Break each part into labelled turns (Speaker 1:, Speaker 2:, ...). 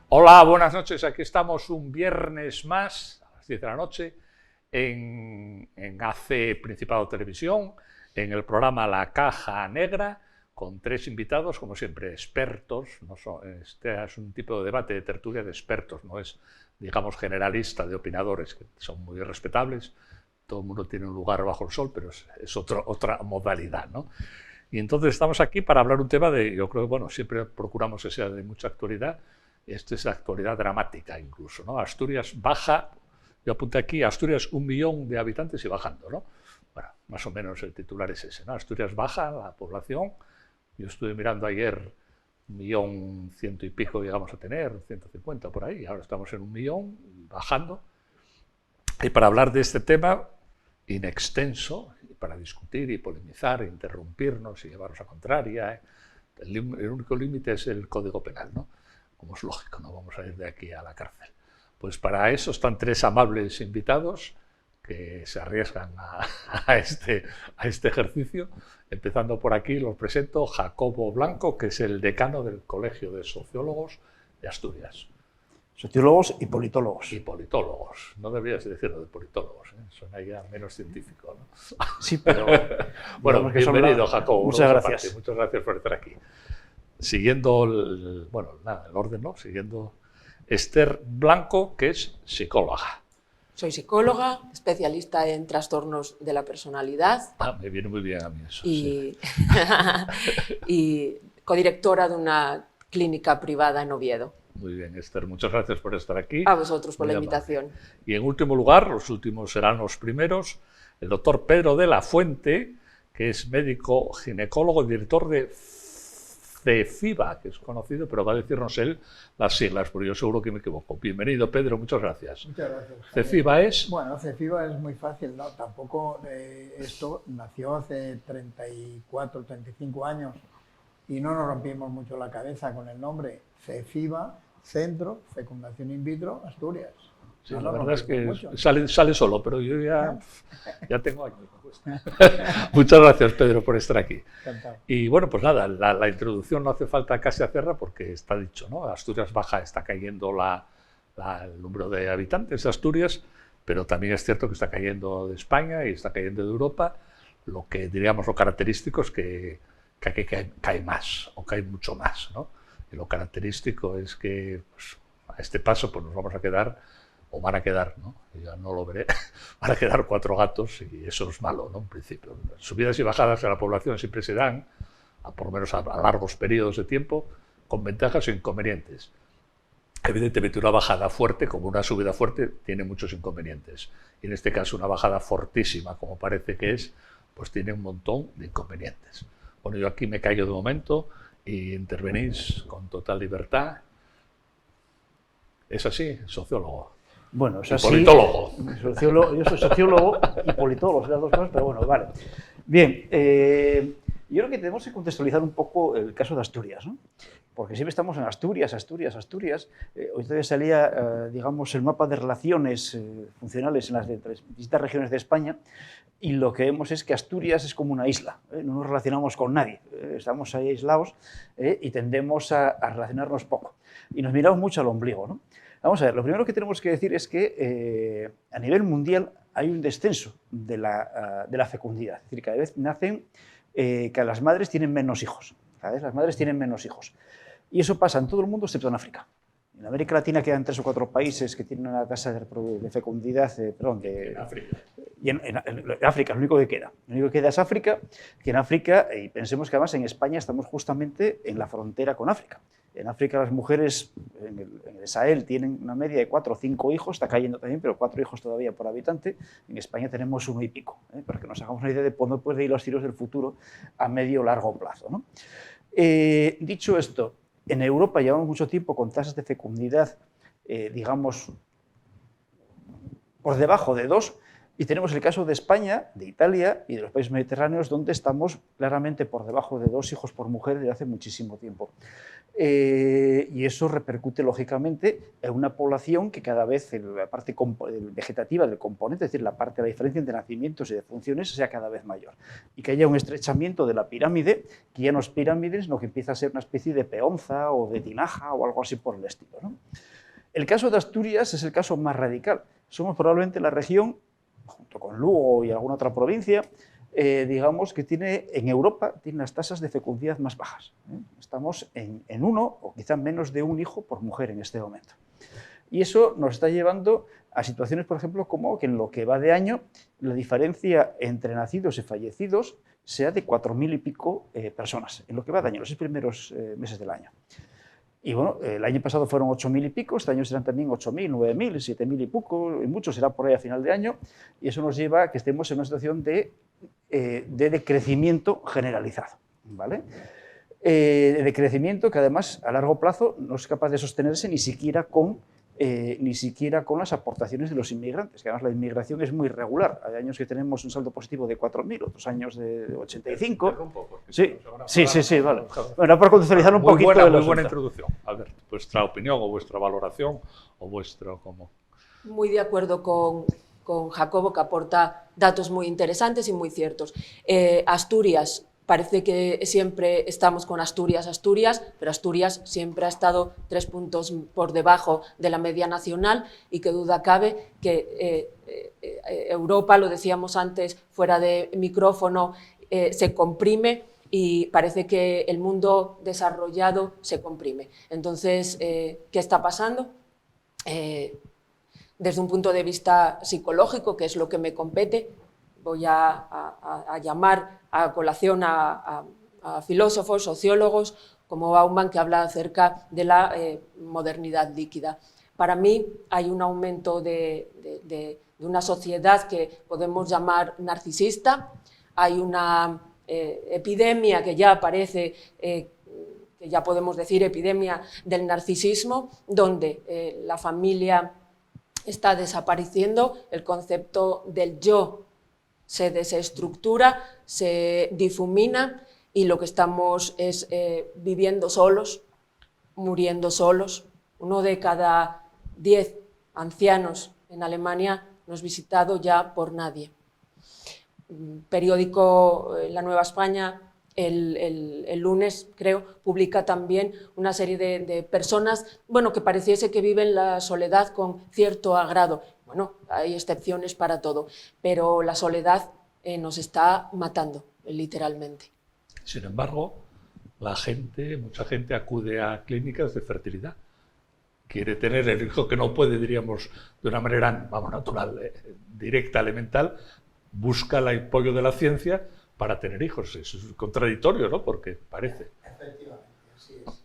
Speaker 1: Hola, buenas noches. Aquí estamos un viernes más, a las 10 de la noche, en AC Principado Televisión, en el programa La Caja Negra, con tres invitados, como siempre, expertos. Este es un tipo de debate de tertulia de expertos, no es, digamos, generalista, de opinadores, que son muy respetables. Todo el mundo tiene un lugar bajo el sol, pero es otra modalidad, ¿no? Y entonces estamos aquí para hablar un tema de, yo creo que, bueno, siempre procuramos que sea de mucha actualidad. Esto es de actualidad dramática incluso, ¿no? Asturias baja, yo apunté aquí, Asturias 1 millón de habitantes y bajando, ¿no? Bueno, más o menos el titular es ese, ¿no? Asturias baja la población. Yo estuve mirando ayer 1.100.000 y pico llegamos a tener, 150 por ahí, ahora estamos en 1 millón, bajando. Y para hablar de este tema in extenso, para discutir y polemizar, interrumpirnos y llevarnos a contraria, el único límite es el Código Penal, ¿no? Como es lógico, no vamos a ir de aquí a la cárcel. Pues para eso están tres amables invitados que se arriesgan a este ejercicio. Empezando por aquí, los presento: Jacobo Blanco, que es el decano del Colegio de Sociólogos de Asturias.
Speaker 2: Sociólogos y politólogos.
Speaker 1: Y politólogos. No deberías decirlo de politólogos, ¿eh? Suena ya menos científico, ¿no?
Speaker 2: Sí, pero...
Speaker 1: Bueno, bienvenido, Jacobo.
Speaker 2: Muchas gracias.
Speaker 1: Muchas gracias por estar aquí. Siguiendo el orden, ¿no? Siguiendo Esther Blanco, que es psicóloga.
Speaker 3: Soy psicóloga, especialista en trastornos de la personalidad.
Speaker 1: Me viene muy bien a mí eso.
Speaker 3: Y,
Speaker 1: sí.
Speaker 3: y codirectora de una clínica privada en Oviedo.
Speaker 1: Muy bien, Esther, muchas gracias por estar aquí.
Speaker 3: A vosotros por la invitación.
Speaker 1: Y en último lugar, los últimos serán los primeros, el doctor Pedro de la Fuente, que es médico ginecólogo y director de CEFIBA, que es conocido, pero va a decirnos él las siglas, porque yo seguro que me equivoco. Bienvenido, Pedro, muchas gracias.
Speaker 4: Muchas gracias.
Speaker 1: ¿CEFIBA es?
Speaker 4: Bueno, CEFIBA es muy fácil, ¿no? Tampoco esto nació hace 34, 35 años y no nos rompimos mucho la cabeza con el nombre. CEFIBA, Centro Fecundación In Vitro Asturias.
Speaker 1: Sí,
Speaker 4: no
Speaker 1: la verdad es que
Speaker 4: mucho.
Speaker 1: sale solo, pero yo ya tengo años. Muchas gracias, Pedro, por estar aquí.
Speaker 4: Encantado.
Speaker 1: Y bueno, pues nada, la introducción no hace falta casi hacerla porque está dicho, ¿no? Asturias baja, está cayendo el número de habitantes de Asturias, pero también es cierto que está cayendo de España y está cayendo de Europa. Lo que diríamos lo característico es que cae más, o cae mucho más, ¿no? Y lo característico es que pues, a este paso pues nos vamos a quedar, o van a quedar, ¿no? Ya no lo veré, van a quedar 4 gatos y eso es malo, ¿no? En principio. Subidas y bajadas de la población siempre se dan, por lo menos a largos periodos de tiempo, con ventajas o inconvenientes. Evidentemente una bajada fuerte, como una subida fuerte, tiene muchos inconvenientes. Y en este caso una bajada fortísima, como parece que es, pues tiene un montón de inconvenientes. Bueno, yo aquí me callo de momento y intervenís con total libertad. ¿Es así? Sociólogo.
Speaker 2: Bueno, es así.
Speaker 1: Politólogo.
Speaker 2: Yo soy sociólogo y politólogo, las dos cosas, pero bueno, vale. Bien, yo creo que tenemos que contextualizar un poco el caso de Asturias, ¿no? Porque siempre estamos en Asturias. Hoy todavía salía, digamos, el mapa de relaciones funcionales en las distintas regiones de España, y lo que vemos es que Asturias es como una isla, no nos relacionamos con nadie, estamos ahí aislados y tendemos a relacionarnos poco. Y nos miramos mucho al ombligo, ¿no? Vamos a ver, lo primero que tenemos que decir es que a nivel mundial hay un descenso de la fecundidad. Es decir, cada vez nacen, que las madres tienen menos hijos. Cada vez las madres tienen menos hijos. Y eso pasa en todo el mundo excepto en África. En América Latina quedan 3 o 4 países que tienen una tasa de fecundidad, en África. Y en África es lo único que queda. Lo único que queda es África, que en África, y pensemos que además en España estamos justamente en la frontera con África. En África las mujeres en el Sahel tienen una media de 4 o 5 hijos, está cayendo también, pero 4 hijos todavía por habitante. En España tenemos 1 y pico, para que nos hagamos una idea de dónde pueden ir los tiros del futuro a medio o largo plazo, ¿no? Dicho esto, en Europa llevamos mucho tiempo con tasas de fecundidad, digamos, por debajo de 2, Y tenemos el caso de España, de Italia y de los países mediterráneos, donde estamos claramente por debajo de 2 hijos por mujer desde hace muchísimo tiempo. Y eso repercute, lógicamente, en una población que cada vez la parte vegetativa del componente, es decir, la diferencia entre nacimientos y defunciones, sea cada vez mayor. Y que haya un estrechamiento de la pirámide, que ya no es pirámide, sino que empieza a ser una especie de peonza o de tinaja o algo así por el estilo, ¿no? El caso de Asturias es el caso más radical. Somos probablemente la región, junto con Lugo y alguna otra provincia, digamos que en Europa tiene las tasas de fecundidad más bajas. Estamos en 1 o quizá menos de 1 hijo por mujer en este momento. Y eso nos está llevando a situaciones, por ejemplo, como que en lo que va de año, la diferencia entre nacidos y fallecidos sea de 4.000 y pico personas, en lo que va de año, los 6 primeros meses del año. Y bueno, el año pasado fueron 8.000 y pico, este año serán también 8.000, 9.000, 7.000 y poco, y mucho será por ahí a final de año, y eso nos lleva a que estemos en una situación de decrecimiento generalizado, ¿vale? Decrecimiento que además a largo plazo no es capaz de sostenerse ni siquiera con las aportaciones de los inmigrantes, que además la inmigración es muy irregular. Hay años que tenemos un saldo positivo de 4.000, otros años de 85. Sí, vale. Bueno, para contextualizar un poquito.
Speaker 1: Muy buena introducción. A ver, vuestra opinión o vuestra valoración o vuestro cómo.
Speaker 3: Muy de acuerdo con Jacobo, que aporta datos muy interesantes y muy ciertos. Asturias. Parece que siempre estamos con Asturias, pero Asturias siempre ha estado 3 puntos por debajo de la media nacional y qué duda cabe que Europa, lo decíamos antes fuera de micrófono, se comprime y parece que el mundo desarrollado se comprime. Entonces, ¿qué está pasando? Desde un punto de vista psicológico, que es lo que me compete, voy a llamar a colación a filósofos, sociólogos, como Bauman, que habla acerca de la modernidad líquida. Para mí hay un aumento de una sociedad que podemos llamar narcisista, hay una epidemia que ya aparece, que ya podemos decir epidemia del narcisismo, donde la familia está desapareciendo, el concepto del yo se desestructura, se difumina y lo que estamos es viviendo solos, muriendo solos. 1 de cada 10 ancianos en Alemania no es visitado ya por nadie. Periódico La Nueva España el lunes, creo, publica también una serie de personas, bueno, que pareciese que viven la soledad con cierto agrado. Bueno, hay excepciones para todo, pero la soledad nos está matando, literalmente.
Speaker 1: Sin embargo, mucha gente acude a clínicas de fertilidad. Quiere tener el hijo que no puede, diríamos, de una manera, vamos, natural, directa, elemental, busca el apoyo de la ciencia para tener hijos. Eso es contradictorio, ¿no? Porque parece.
Speaker 4: Efectivamente, así es.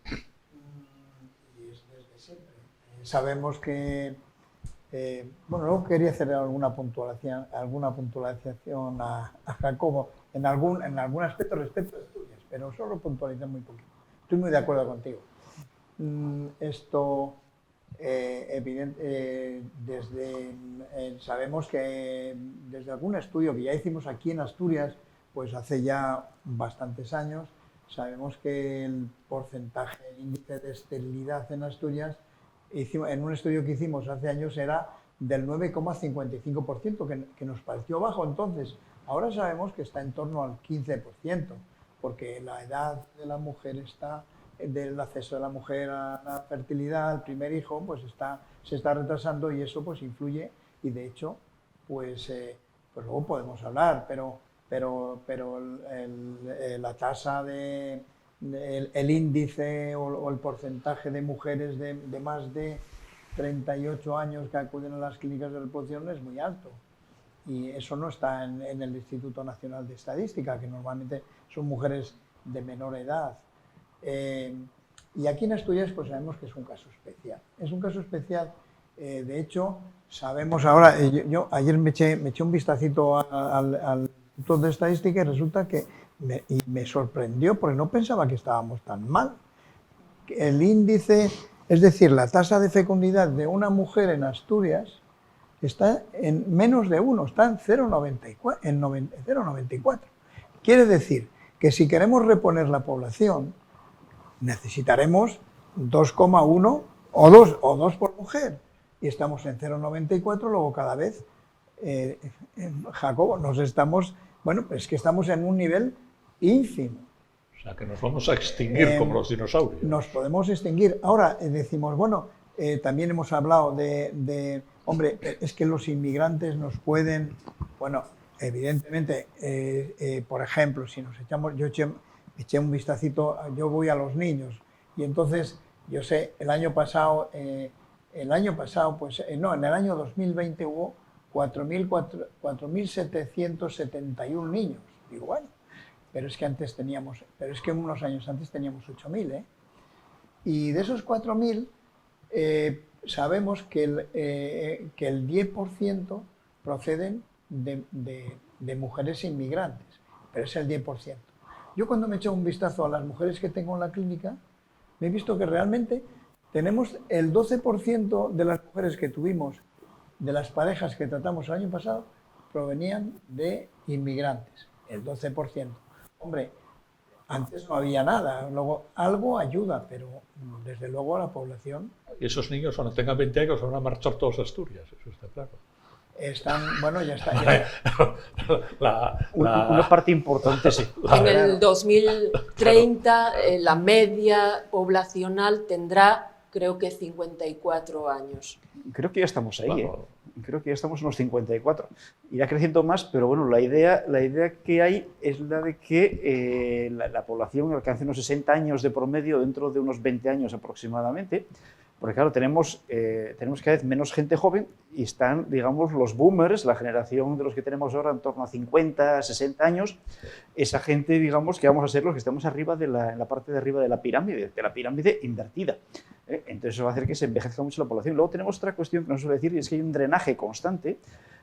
Speaker 4: Y es desde siempre. Sabemos que bueno, luego quería hacer alguna puntualización a Jacobo en algún aspecto respecto a Asturias, pero solo puntualizar muy poquito. Estoy muy de acuerdo contigo. Esto, sabemos que desde algún estudio que ya hicimos aquí en Asturias, pues hace ya bastantes años, sabemos que el porcentaje, el índice de esterilidad en Asturias, en un estudio que hicimos hace años era del 9,55%, que nos pareció bajo entonces. Ahora sabemos que está en torno al 15%, porque la edad de la mujer del acceso de la mujer a la fertilidad, al primer hijo, pues se está retrasando y eso pues influye y de hecho pues luego podemos hablar, pero la tasa el índice o el porcentaje de mujeres de más de 38 años que acuden a las clínicas de reproducción es muy alto. Y eso no está en el Instituto Nacional de Estadística, que normalmente son mujeres de menor edad. Y aquí en Asturias pues sabemos que es un caso especial. Es un caso especial, de hecho, sabemos ahora, yo ayer me eché un vistacito al Instituto de Estadística y resulta que me sorprendió porque no pensaba que estábamos tan mal. El índice, es decir, la tasa de fecundidad de una mujer en Asturias está en menos de 1, está en 0,94. Quiere decir que si queremos reponer la población, necesitaremos 2,1 o 2 por mujer. Y estamos en 0,94, luego cada vez, Jacobo, bueno, es que estamos en un nivel ínfimo.
Speaker 1: O sea, que nos vamos a extinguir como los dinosaurios.
Speaker 4: Nos podemos extinguir. Ahora decimos, bueno, también hemos hablado hombre, es que los inmigrantes nos pueden, bueno, evidentemente, por ejemplo, si nos echamos, yo eché un vistacito, yo voy a los niños, y entonces, yo sé, en el año pasado, pues, no, en el año 2020 hubo 4.771 niños. Digo, bueno, pero es que unos años antes teníamos 8.000, ¿eh? Y de esos 4.000, sabemos que el 10% proceden de mujeres inmigrantes, pero es el 10%. Yo cuando me echo un vistazo a las mujeres que tengo en la clínica, me he visto que realmente tenemos el 12% de las mujeres que tuvimos, de las parejas que tratamos el año pasado, provenían de inmigrantes, el 12%. Hombre, antes no había nada, luego algo ayuda, pero desde luego a la población...
Speaker 1: Y esos niños cuando tengan 20 años van a marchar todos a Asturias, eso está claro.
Speaker 4: Bueno, ya está.
Speaker 2: Una parte importante, sí.
Speaker 3: En el 2030 la media poblacional tendrá, creo que 54 años.
Speaker 2: Creo que ya estamos ahí,
Speaker 1: Claro.
Speaker 2: Creo que ya estamos en los 54. Irá creciendo más, pero bueno, la idea que hay es la de que la población alcance unos 60 años de promedio dentro de unos 20 años aproximadamente, porque claro, tenemos cada vez menos gente joven y están, digamos, los boomers, la generación de los que tenemos ahora en torno a 50, 60 años, esa gente, digamos, que vamos a ser los que estamos arriba en la parte de arriba de la pirámide invertida. Entonces eso va a hacer que se envejezca mucho la población. Luego tenemos otra cuestión que nos suele decir, y es que hay un drenaje constante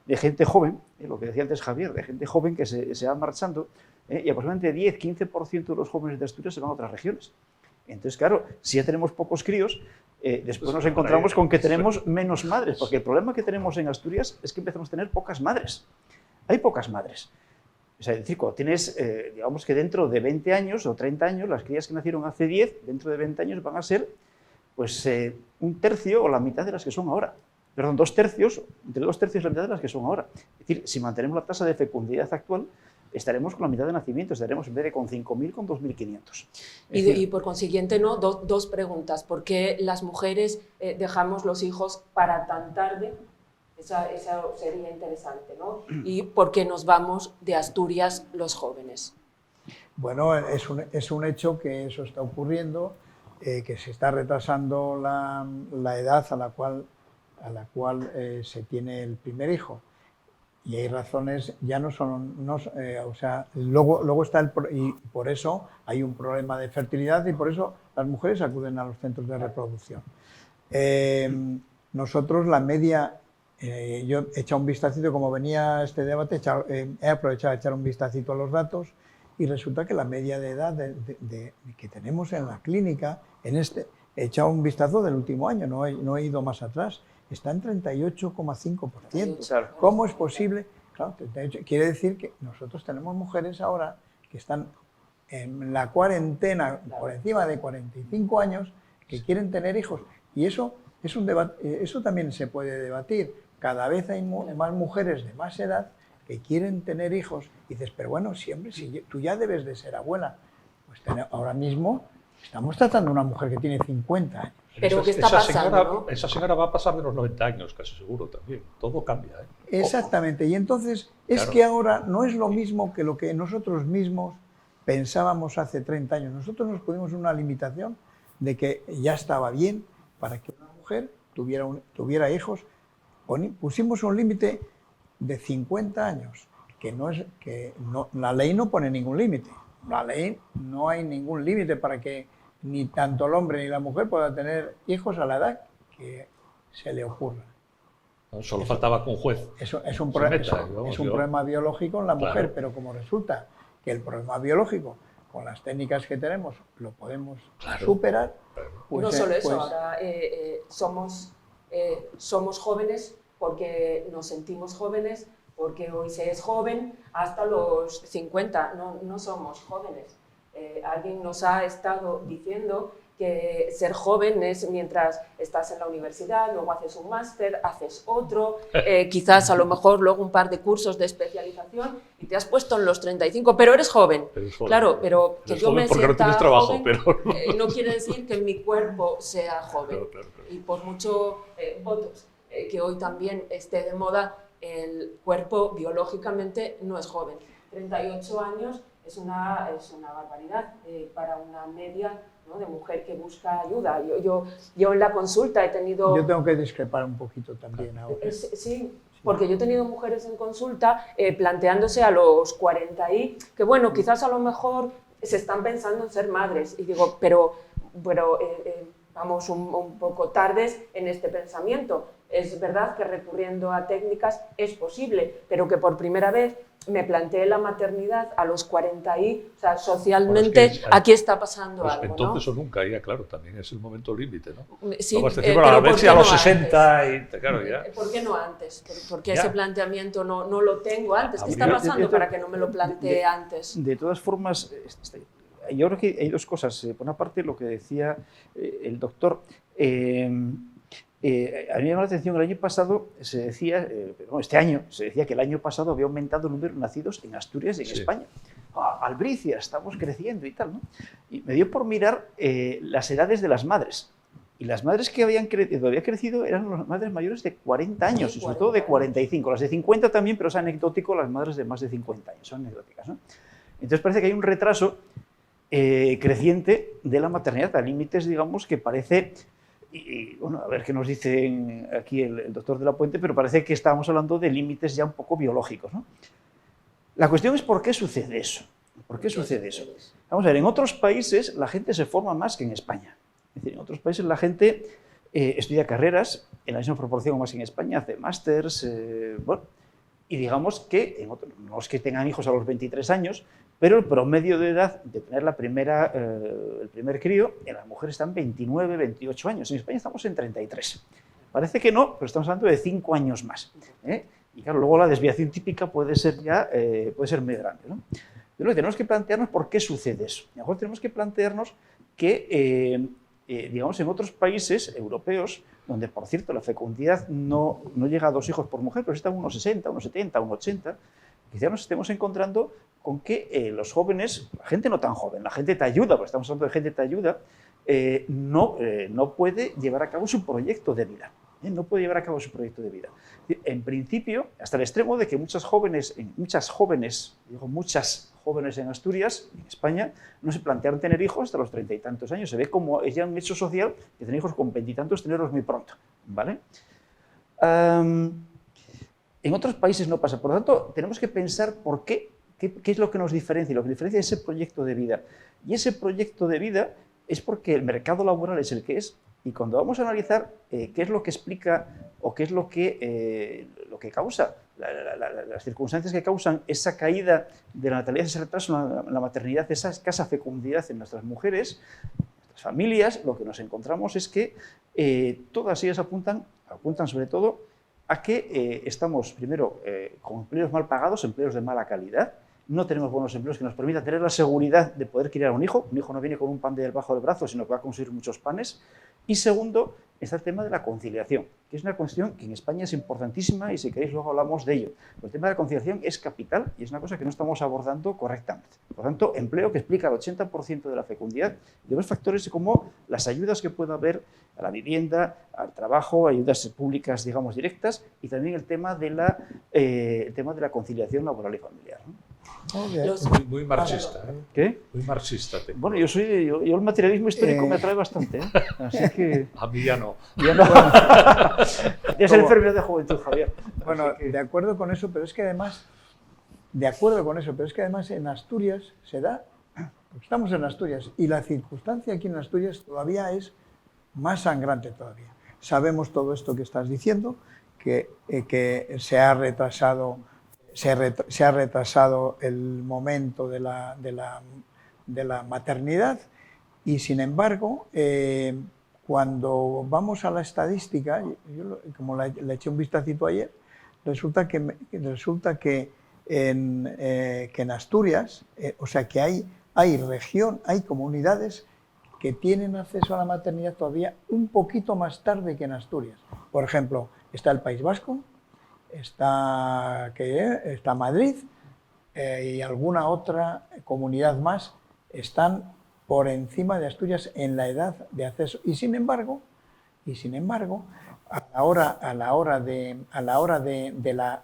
Speaker 2: de gente joven, lo que decía antes Javier, de gente joven que se va marchando, y aproximadamente 10-15% de los jóvenes de Asturias se van a otras regiones. Entonces, claro, si ya tenemos pocos críos, después nos encontramos con que tenemos menos madres, porque el problema que tenemos en Asturias es que empezamos a tener pocas madres. Hay pocas madres. O sea, es decir, cuando tienes, digamos que dentro de 20 años o 30 años, las crías que nacieron hace 10, dentro de 20 años van a ser pues un tercio o la mitad de las que son ahora. Perdón, 2 tercios, entre 2 tercios y la mitad de las que son ahora. Es decir, si mantenemos la tasa de fecundidad actual, estaremos con la mitad de nacimientos, estaremos en vez de con 5.000, con 2.500.
Speaker 3: Y por consiguiente, ¿no? Dos preguntas. ¿Por qué las mujeres dejamos los hijos para tan tarde? Esa sería interesante, ¿no? ¿Y por qué nos vamos de Asturias los jóvenes?
Speaker 4: Bueno, es un hecho que eso está ocurriendo, que se está retrasando la edad a la cual se tiene el primer hijo. Y hay razones, ya no son, o sea, luego está y por eso hay un problema de fertilidad y por eso las mujeres acuden a los centros de reproducción. Nosotros la media, yo he echado un vistacito, como venía este debate, he aprovechado de echar un vistacito a los datos y resulta que la media de edad que tenemos en la clínica, he echado un vistazo del último año, no he ido más atrás, está en 38,5%.
Speaker 2: Claro.
Speaker 4: ¿Cómo es posible? Claro, quiere decir que nosotros tenemos mujeres ahora que están en la cuarentena, por encima de 45 años, que quieren tener hijos. Y eso es un debate, eso también se puede debatir. Cada vez hay más mujeres de más edad que quieren tener hijos. Y dices, pero bueno, siempre, si tú ya debes de ser abuela. Pues ahora mismo estamos tratando a una mujer que tiene 50 años.
Speaker 3: Pero ¿qué está pasando? ¿No?
Speaker 1: Esa señora va a pasar de los 90 años, casi seguro también. Todo cambia.
Speaker 4: Exactamente. Y entonces es
Speaker 1: Claro.
Speaker 4: que ahora no es lo mismo que lo que nosotros mismos pensábamos hace 30 años. Nosotros nos pusimos una limitación de que ya estaba bien para que una mujer tuviera hijos. Pusimos un límite de 50 años, la ley no pone ningún límite. La ley no hay ningún límite para que ni tanto el hombre ni la mujer puedan tener hijos a la edad que se le ocurra.
Speaker 1: No, solo faltaba que un juez
Speaker 4: Es un problema biológico en la mujer,
Speaker 1: Claro.
Speaker 4: pero como resulta que el problema biológico, con las técnicas que tenemos, lo podemos superar. Pues,
Speaker 3: no solo eso,
Speaker 4: pues,
Speaker 3: ahora somos jóvenes porque nos sentimos jóvenes, porque hoy se es joven hasta los 50, no somos jóvenes. Alguien nos ha estado diciendo que ser joven es mientras estás en la universidad, luego haces un máster, haces otro, quizás a lo mejor luego un par de cursos de especialización y te has puesto en los 35, pero eres joven. Claro, pero que yo me sienta
Speaker 1: no tienes trabajo,
Speaker 3: joven
Speaker 1: pero
Speaker 3: no quiere decir que mi cuerpo sea joven.
Speaker 1: Claro.
Speaker 3: Y por mucho Botox que hoy también esté de moda, el cuerpo biológicamente no es joven. 38 años es una barbaridad para una media, ¿no?, de mujer que busca ayuda. Yo en la consulta he tenido...
Speaker 4: Yo tengo que discrepar un poquito también ahora.
Speaker 3: Sí, porque yo he tenido mujeres en consulta planteándose a los 40 y que bueno, quizás a lo mejor se están pensando en ser madres. Y digo, pero vamos un poco tardes en este pensamiento. Es verdad que recurriendo a técnicas es posible, pero que por primera vez me planteé la maternidad a los 40 y, o sea, socialmente
Speaker 1: bueno, es que
Speaker 3: aquí está pasando
Speaker 1: pues
Speaker 3: algo,
Speaker 1: entonces
Speaker 3: ¿no?
Speaker 1: o nunca, ya claro, también es el momento límite, ¿no?
Speaker 3: Sí,
Speaker 1: Luego hasta
Speaker 3: pero
Speaker 1: a
Speaker 3: ¿por
Speaker 1: ver
Speaker 3: qué
Speaker 1: si a los
Speaker 3: no
Speaker 1: 60
Speaker 3: antes?
Speaker 1: y claro, ya.
Speaker 3: ¿Por qué no antes? Porque
Speaker 1: Ya.
Speaker 3: ese planteamiento no lo tengo antes. ¿Qué está
Speaker 1: Habría-
Speaker 3: pasando para que no me lo plantee antes?
Speaker 2: De todas formas, yo creo que hay dos cosas. Por una parte, lo que decía el doctor, a mí me llama la atención, el año pasado se decía, este año se decía que el año pasado había aumentado el número de nacidos en Asturias y en
Speaker 1: Sí.
Speaker 2: España. Albricia, estamos creciendo y tal, ¿no? Y me dio por mirar las edades de las madres. Y las madres que habían crecido eran las madres mayores de 40 años,
Speaker 3: Sí,
Speaker 2: y sobre todo de
Speaker 3: 40
Speaker 2: 45. Las de 50 también, pero es anecdótico, las madres de más de 50 años, son anecdóticas, ¿no? Entonces parece que hay un retraso creciente de la maternidad, a límites, digamos, que parece... Y bueno, a ver qué nos dice aquí el doctor de la Puente, pero parece que estábamos hablando de límites ya un poco biológicos, ¿no? La cuestión es por qué sucede eso. ¿Por qué sucede eso? Vamos a ver, en otros países la gente se forma más que en España. Es decir, en otros países la gente estudia carreras en la misma proporción o más que en España, hace másters, bueno, y digamos que no es que tengan hijos a los 23 años, pero el promedio de edad de tener el primer crío en las mujeres está en 29, 28 años. En España estamos en 33. Parece que no, pero estamos hablando de 5 años más. Y claro, luego la desviación típica puede ser muy grande, ¿no? Pero tenemos que plantearnos por qué sucede eso. A lo mejor tenemos que plantearnos que, digamos, en otros países europeos, donde, por cierto, la fecundidad no llega a 2 hijos por mujer, pero está a unos 60, unos 70, unos 80, quizá nos estemos encontrando con que los jóvenes, la gente no tan joven, la gente te ayuda, porque estamos hablando de gente te ayuda, no puede llevar a cabo su proyecto de vida. No puede llevar a cabo su proyecto de vida. En principio, hasta el extremo de que muchas jóvenes en Asturias, en España, no se plantearon tener hijos hasta los 30 y tantos años. Se ve como es ya un hecho social que tener hijos con 20 y tantos, tenerlos muy pronto, ¿vale? En otros países no pasa. Por lo tanto, tenemos que pensar por qué es lo que nos diferencia. Lo que diferencia es ese proyecto de vida. Y ese proyecto de vida es porque el mercado laboral es el que es. Y cuando vamos a analizar qué es lo que explica o qué es lo que causa, las circunstancias que causan esa caída de la natalidad, ese retraso en la maternidad, esa escasa fecundidad en nuestras mujeres, nuestras familias, lo que nos encontramos es que todas ellas apuntan sobre todo a que estamos, primero, con empleos mal pagados, empleos de mala calidad. No tenemos buenos empleos que nos permitan tener la seguridad de poder criar un hijo. Un hijo no viene con un pan debajo del brazo, sino que va a conseguir muchos panes. Y segundo, está el tema de la conciliación, que es una cuestión que en España es importantísima y si queréis luego hablamos de ello. El tema de la conciliación es capital y es una cosa que no estamos abordando correctamente. Por lo tanto, empleo que explica el 80% de la fecundidad, de dos factores como las ayudas que pueda haber a la vivienda, al trabajo, ayudas públicas, digamos, directas, y también el tema de la conciliación laboral y familiar, ¿no?
Speaker 1: Muy marxista, ¿eh?
Speaker 2: ¿Qué?
Speaker 1: Muy marxista.
Speaker 2: Bueno, yo el materialismo histórico me atrae bastante, ¿eh? Así que...
Speaker 1: A mí ya no.
Speaker 2: Ya no. Ya es el enfermedad de juventud, Javier.
Speaker 4: Bueno, de acuerdo con eso, pero es que además, en Asturias se da, porque estamos en Asturias, y la circunstancia aquí en Asturias todavía es más sangrante todavía. Sabemos todo esto que estás diciendo, que se ha retrasado el momento de la maternidad y, sin embargo, cuando vamos a la estadística, yo como le eché un vistacito ayer, resulta que en Asturias, o sea que hay comunidades que tienen acceso a la maternidad todavía un poquito más tarde que en Asturias. Por ejemplo, está el País Vasco, está Madrid y alguna otra comunidad más están por encima de Asturias en la edad de acceso. Y sin embargo, a la hora de la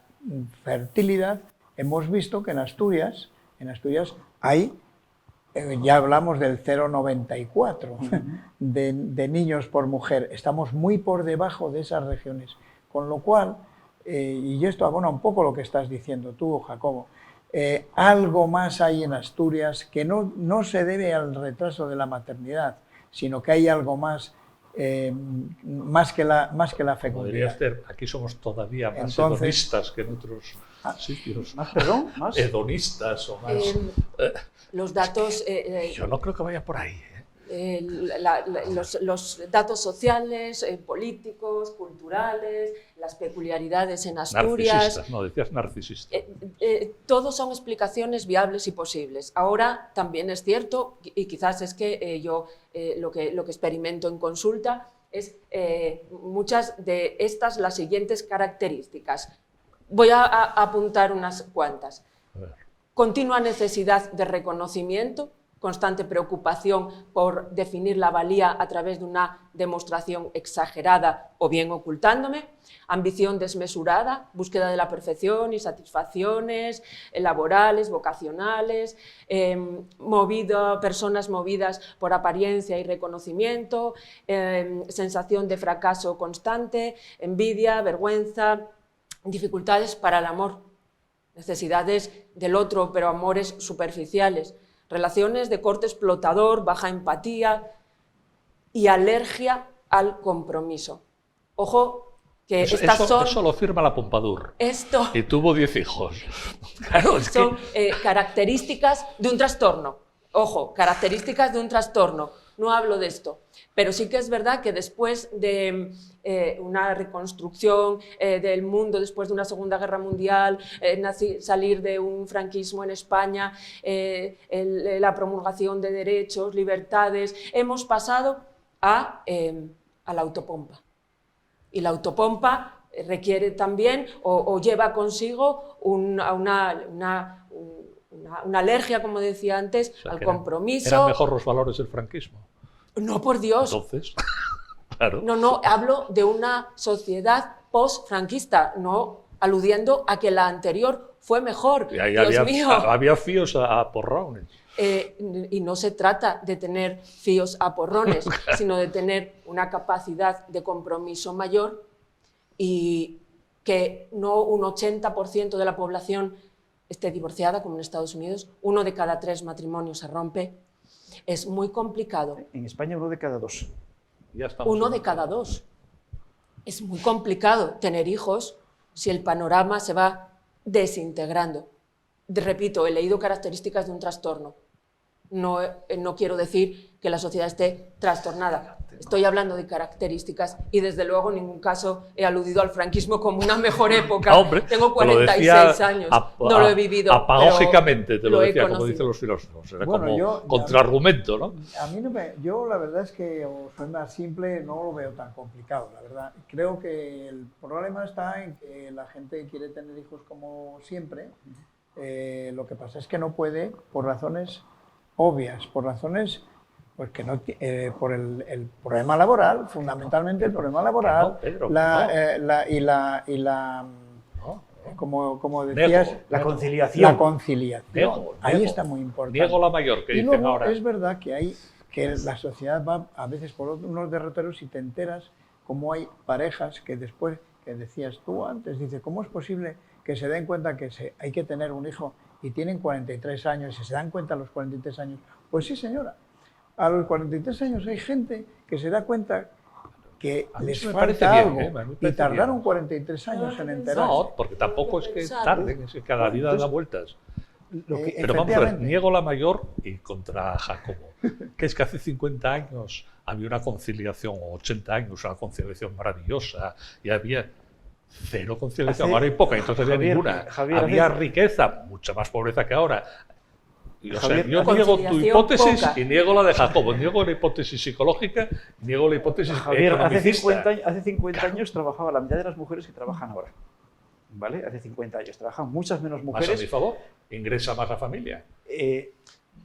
Speaker 4: fertilidad, hemos visto que en Asturias hay, ya hablamos del 0,94 de niños por mujer. Estamos muy por debajo de esas regiones. Con lo cual, y esto abona un poco lo que estás diciendo tú, Jacobo, algo más hay en Asturias que no se debe al retraso de la maternidad, sino que hay algo más, más que la fecundidad.
Speaker 1: Aquí somos todavía más hedonistas que en otros sitios.
Speaker 2: ¿Más?
Speaker 1: Hedonistas o más...
Speaker 3: Los datos...
Speaker 1: yo no creo que vaya por ahí.
Speaker 3: Los datos sociales, políticos, culturales, las peculiaridades en Asturias...
Speaker 1: Narcisistas, no, decías narcisistas.
Speaker 3: Todos son explicaciones viables y posibles. Ahora también es cierto, y quizás es que yo lo que experimento en consulta es muchas de estas las siguientes características. Voy a apuntar unas cuantas. Continua necesidad de reconocimiento, constante preocupación por definir la valía a través de una demostración exagerada o bien ocultándome, ambición desmesurada, búsqueda de la perfección y satisfacciones laborales, vocacionales, personas movidas por apariencia y reconocimiento, sensación de fracaso constante, envidia, vergüenza, dificultades para el amor, necesidades del otro pero amores superficiales, relaciones de corte explotador, baja empatía y alergia al compromiso. Ojo, que
Speaker 1: eso lo firma la Pompadour. Y tuvo 10 hijos.
Speaker 3: Claro, son características de un trastorno. Ojo, características de un trastorno. No hablo de esto. Pero sí que es verdad que después de una reconstrucción del mundo, después de una Segunda Guerra Mundial, salir de un franquismo en España, la promulgación de derechos, libertades, hemos pasado a la autopompa. Y la autopompa requiere también o lleva consigo una alergia, como decía antes, al compromiso.
Speaker 1: ¿Eran mejor los valores del franquismo?
Speaker 3: No, por Dios.
Speaker 1: Entonces, claro.
Speaker 3: No, hablo de una sociedad post-franquista, no aludiendo a que la anterior fue mejor. Dios mío.
Speaker 1: Había fíos a porrones.
Speaker 3: Y no se trata de tener fíos a porrones, sino de tener una capacidad de compromiso mayor y que no un 80% de la población esté divorciada, como en Estados Unidos. 1 de cada 3 matrimonios se rompe. Es muy complicado.
Speaker 2: En España 1 de cada 2.
Speaker 3: 1 de cada 2. Es muy complicado tener hijos si el panorama se va desintegrando. Repito, he leído características de un trastorno. No quiero decir que la sociedad esté trastornada. Estoy hablando de características y desde luego en ningún caso he aludido al franquismo como una mejor época.
Speaker 1: No, hombre,
Speaker 3: tengo 46 años, no lo he vivido.
Speaker 1: Apagógicamente te lo decía,
Speaker 3: conocido.
Speaker 1: como dicen los filósofos. Era
Speaker 4: bueno,
Speaker 1: como contraargumento, ¿no?
Speaker 4: A mí yo la verdad es que soy más simple, no lo veo tan complicado, la verdad. Creo que el problema está en que la gente quiere tener hijos como siempre. Lo que pasa es que no puede por razones obvias, por razones pues que no, por el problema laboral, fundamentalmente el problema laboral, como decías,
Speaker 2: la conciliación.
Speaker 4: La conciliación. Ahí está muy importante.
Speaker 1: Niego la mayor, que
Speaker 4: y
Speaker 1: dicen
Speaker 4: luego,
Speaker 1: ahora.
Speaker 4: es verdad que la sociedad va a veces por unos derroteros y te enteras cómo hay parejas que después, que decías tú antes, dice, ¿cómo es posible que se den cuenta que hay que tener un hijo y tienen 43 años y se dan cuenta a los 43 años? Pues sí, señora. A los 43 años hay gente que se da cuenta que les falta algo y tardaron 43 años en enterarse.
Speaker 1: No, porque tampoco es que tarden, es que cada vida da vueltas. Pero vamos a ver, niego la mayor y contra Jacobo, que es que hace 50 años había una conciliación, o 80 años, una conciliación maravillosa, y había cero conciliación, ahora hay poca, entonces había ninguna. Había riqueza, mucha más pobreza que ahora. O sea, yo niego tu hipótesis poca. Y niego la de Jacobo, niego la hipótesis psicológica, niego la hipótesis economicista.
Speaker 2: Hace 50 años trabajaba la mitad de las mujeres que trabajan ahora. ¿Vale? Hace 50 años trabajan muchas menos mujeres.
Speaker 1: Más a mi favor, ingresa más la familia.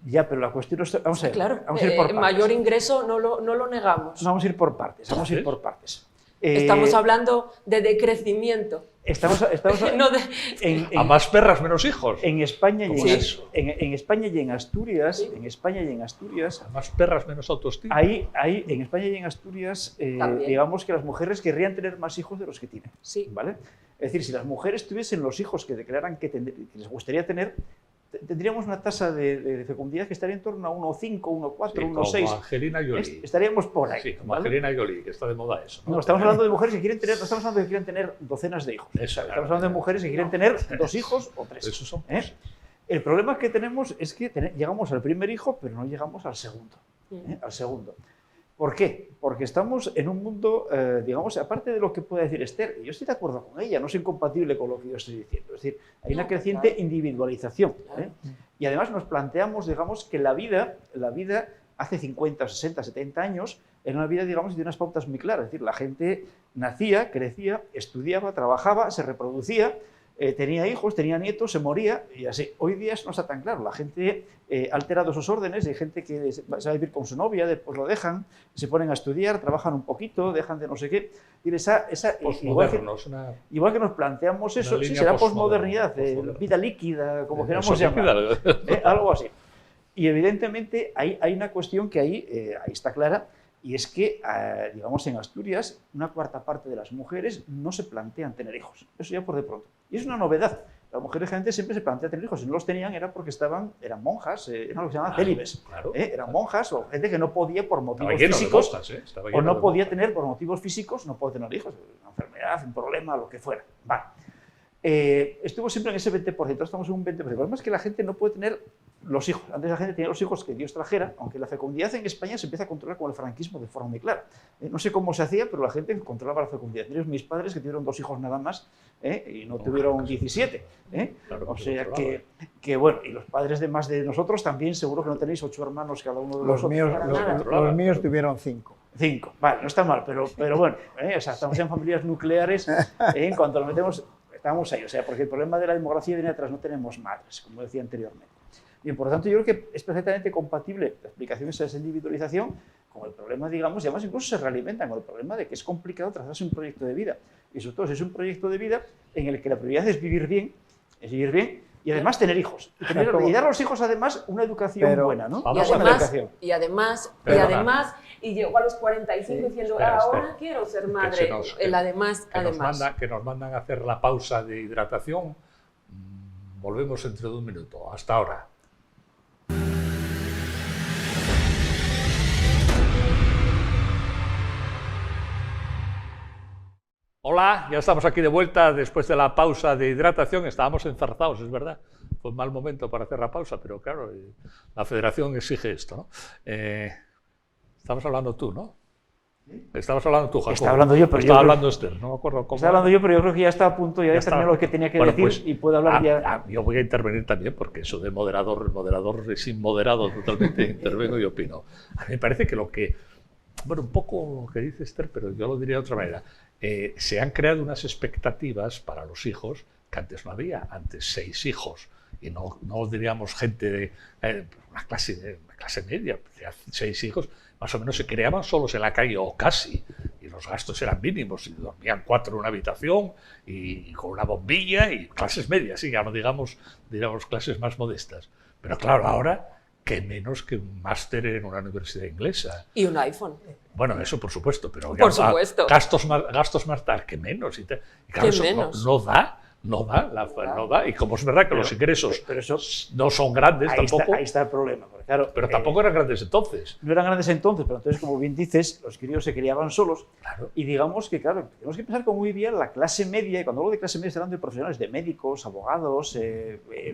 Speaker 2: Ya, pero la cuestión es... Vamos a ver,
Speaker 3: claro,
Speaker 2: vamos a ir por partes.
Speaker 3: Mayor ingreso no lo negamos.
Speaker 2: Vamos a ir por partes, vamos a ir por partes.
Speaker 3: Estamos hablando de decrecimiento.
Speaker 2: Estamos
Speaker 3: no de...
Speaker 1: a más perras, menos hijos.
Speaker 2: En España y en España y en Asturias, sí. En España y en Asturias,
Speaker 1: a más perras, menos autoestima.
Speaker 2: Ahí en España y en Asturias, digamos que las mujeres querrían tener más hijos de los que tienen.
Speaker 3: Sí.
Speaker 2: ¿Vale? Es decir, si las mujeres tuviesen los hijos que declaran que les gustaría tener, tendríamos una tasa de fecundidad que estaría en torno a 1,5, 1,4,
Speaker 1: sí,
Speaker 2: 1,6.
Speaker 1: Como Angelina Jolie.
Speaker 2: Estaríamos por ahí.
Speaker 1: Sí, como
Speaker 2: ¿vale?
Speaker 1: Angelina Jolie, que está de moda eso.
Speaker 2: No, estamos hablando de mujeres que quieren tener, no estamos hablando de que quieren tener docenas de hijos.
Speaker 1: Eso,
Speaker 2: estamos hablando de mujeres que quieren tener 2 hijos o 3.
Speaker 1: Eso son
Speaker 2: El problema que tenemos es que llegamos al primer hijo, pero no llegamos al segundo. Al segundo. ¿Por qué? Porque estamos en un mundo, digamos, aparte de lo que puede decir Esther, y yo estoy de acuerdo con ella, no es incompatible con lo que yo estoy diciendo. Es decir, hay una creciente individualización. Y además nos planteamos, digamos, que la vida hace 50, 60, 70 años era una vida, digamos, de unas pautas muy claras. Es decir, la gente nacía, crecía, estudiaba, trabajaba, se reproducía, tenía hijos, tenía nietos, se moría y así. Hoy día eso no está tan claro. La gente ha alterado esos órdenes, hay gente que se va a vivir con su novia, después lo dejan, se ponen a estudiar, trabajan un poquito, dejan de no sé qué. Y igual que nos planteamos eso, sí, será posmodernidad, vida líquida, como queramos llamar, algo así. Y evidentemente hay una cuestión que ahí está clara, y es que, digamos, en Asturias, una cuarta parte de las mujeres no se plantean tener hijos. Eso ya por de pronto. Y es una novedad. Las mujeres generalmente siempre se plantean tener hijos. Si no los tenían era porque eran monjas, eran lo que se llamaban célibes.
Speaker 1: Claro,
Speaker 2: eran monjas o gente que no podía por motivos físicos, o no podía tener por motivos físicos, no podía tener hijos. Una enfermedad, un problema, lo que fuera. Vale. Estuvo siempre en ese 20%, estamos en un 20%. El problema es que la gente no puede tener los hijos. Antes la gente tenía los hijos que Dios trajera, aunque la fecundidad en España se empieza a controlar con el franquismo de forma muy clara. No sé cómo se hacía, pero la gente controlaba la fecundidad. Mis padres que tuvieron 2 hijos nada más y no tuvieron 17.
Speaker 1: Claro,
Speaker 2: o sea que, bueno, y los padres de más de nosotros también seguro que no tenéis 8 hermanos cada uno de
Speaker 4: los míos tuvieron 5.
Speaker 2: 5, vale, no está mal, pero bueno, o sea, estamos en familias nucleares, en cuanto nos metemos, estamos ahí, o sea, porque el problema de la demografía viene atrás, no tenemos madres, como decía anteriormente. Bien, por lo tanto, yo creo que es perfectamente compatible la explicación de esa individualización con el problema, digamos, y además incluso se realimentan con el problema de que es complicado trazarse un proyecto de vida. Y sobre todo, si es un proyecto de vida en el que la prioridad es vivir bien y además tener hijos. Y dar a los hijos, además, una educación buena, ¿no?
Speaker 3: Y además, llegó a los 45 diciendo, ahora quiero ser madre.
Speaker 1: Que nos mandan a hacer la pausa de hidratación. Volvemos dentro de un minuto. Hasta ahora. Hola, ya estamos aquí de vuelta después de la pausa de hidratación. Estábamos enzarzados, es verdad. Fue un mal momento para hacer la pausa, pero claro, la federación exige esto, ¿no? Estabas hablando tú, ¿no? Estabas hablando tú, Jacobo.
Speaker 2: Estaba hablando yo, pero
Speaker 1: estaba hablando Esther, no me acuerdo cómo.
Speaker 2: Estaba hablando yo, pero yo creo que ya está a punto, ya he terminado lo que tenía que decir
Speaker 1: pues,
Speaker 2: y puedo hablar ya.
Speaker 1: Yo voy a intervenir también, porque eso de moderador, el moderador es inmoderado totalmente, intervengo y opino. A mí me parece que bueno, un poco lo que dice Esther, pero yo lo diría de otra manera. Se han creado unas expectativas para los hijos que antes no había, antes 6 hijos, y no diríamos gente de una clase media, 6 hijos, más o menos se creaban solos en la calle o casi, y los gastos eran mínimos, y dormían 4 en una habitación y con una bombilla, y clases medias, sí, ya no digamos clases más modestas. Pero claro, ahora, ¿qué menos que un máster en una universidad inglesa?
Speaker 3: Y un iPhone.
Speaker 1: Bueno, eso por supuesto, pero
Speaker 3: por supuesto.
Speaker 1: Gastos más tal, que menos. Y claro, eso No da, no da. Y como es verdad que los ingresos
Speaker 2: pero eso,
Speaker 1: no son grandes tampoco.
Speaker 2: Ahí está el problema. Porque, claro,
Speaker 1: pero tampoco eran grandes entonces.
Speaker 2: No eran grandes entonces, pero entonces, como bien dices, los críos se criaban solos.
Speaker 1: Claro.
Speaker 2: Y digamos que, claro, tenemos que pensar cómo vivía la clase media, y cuando hablo de clase media estoy hablando de profesionales, de médicos, abogados,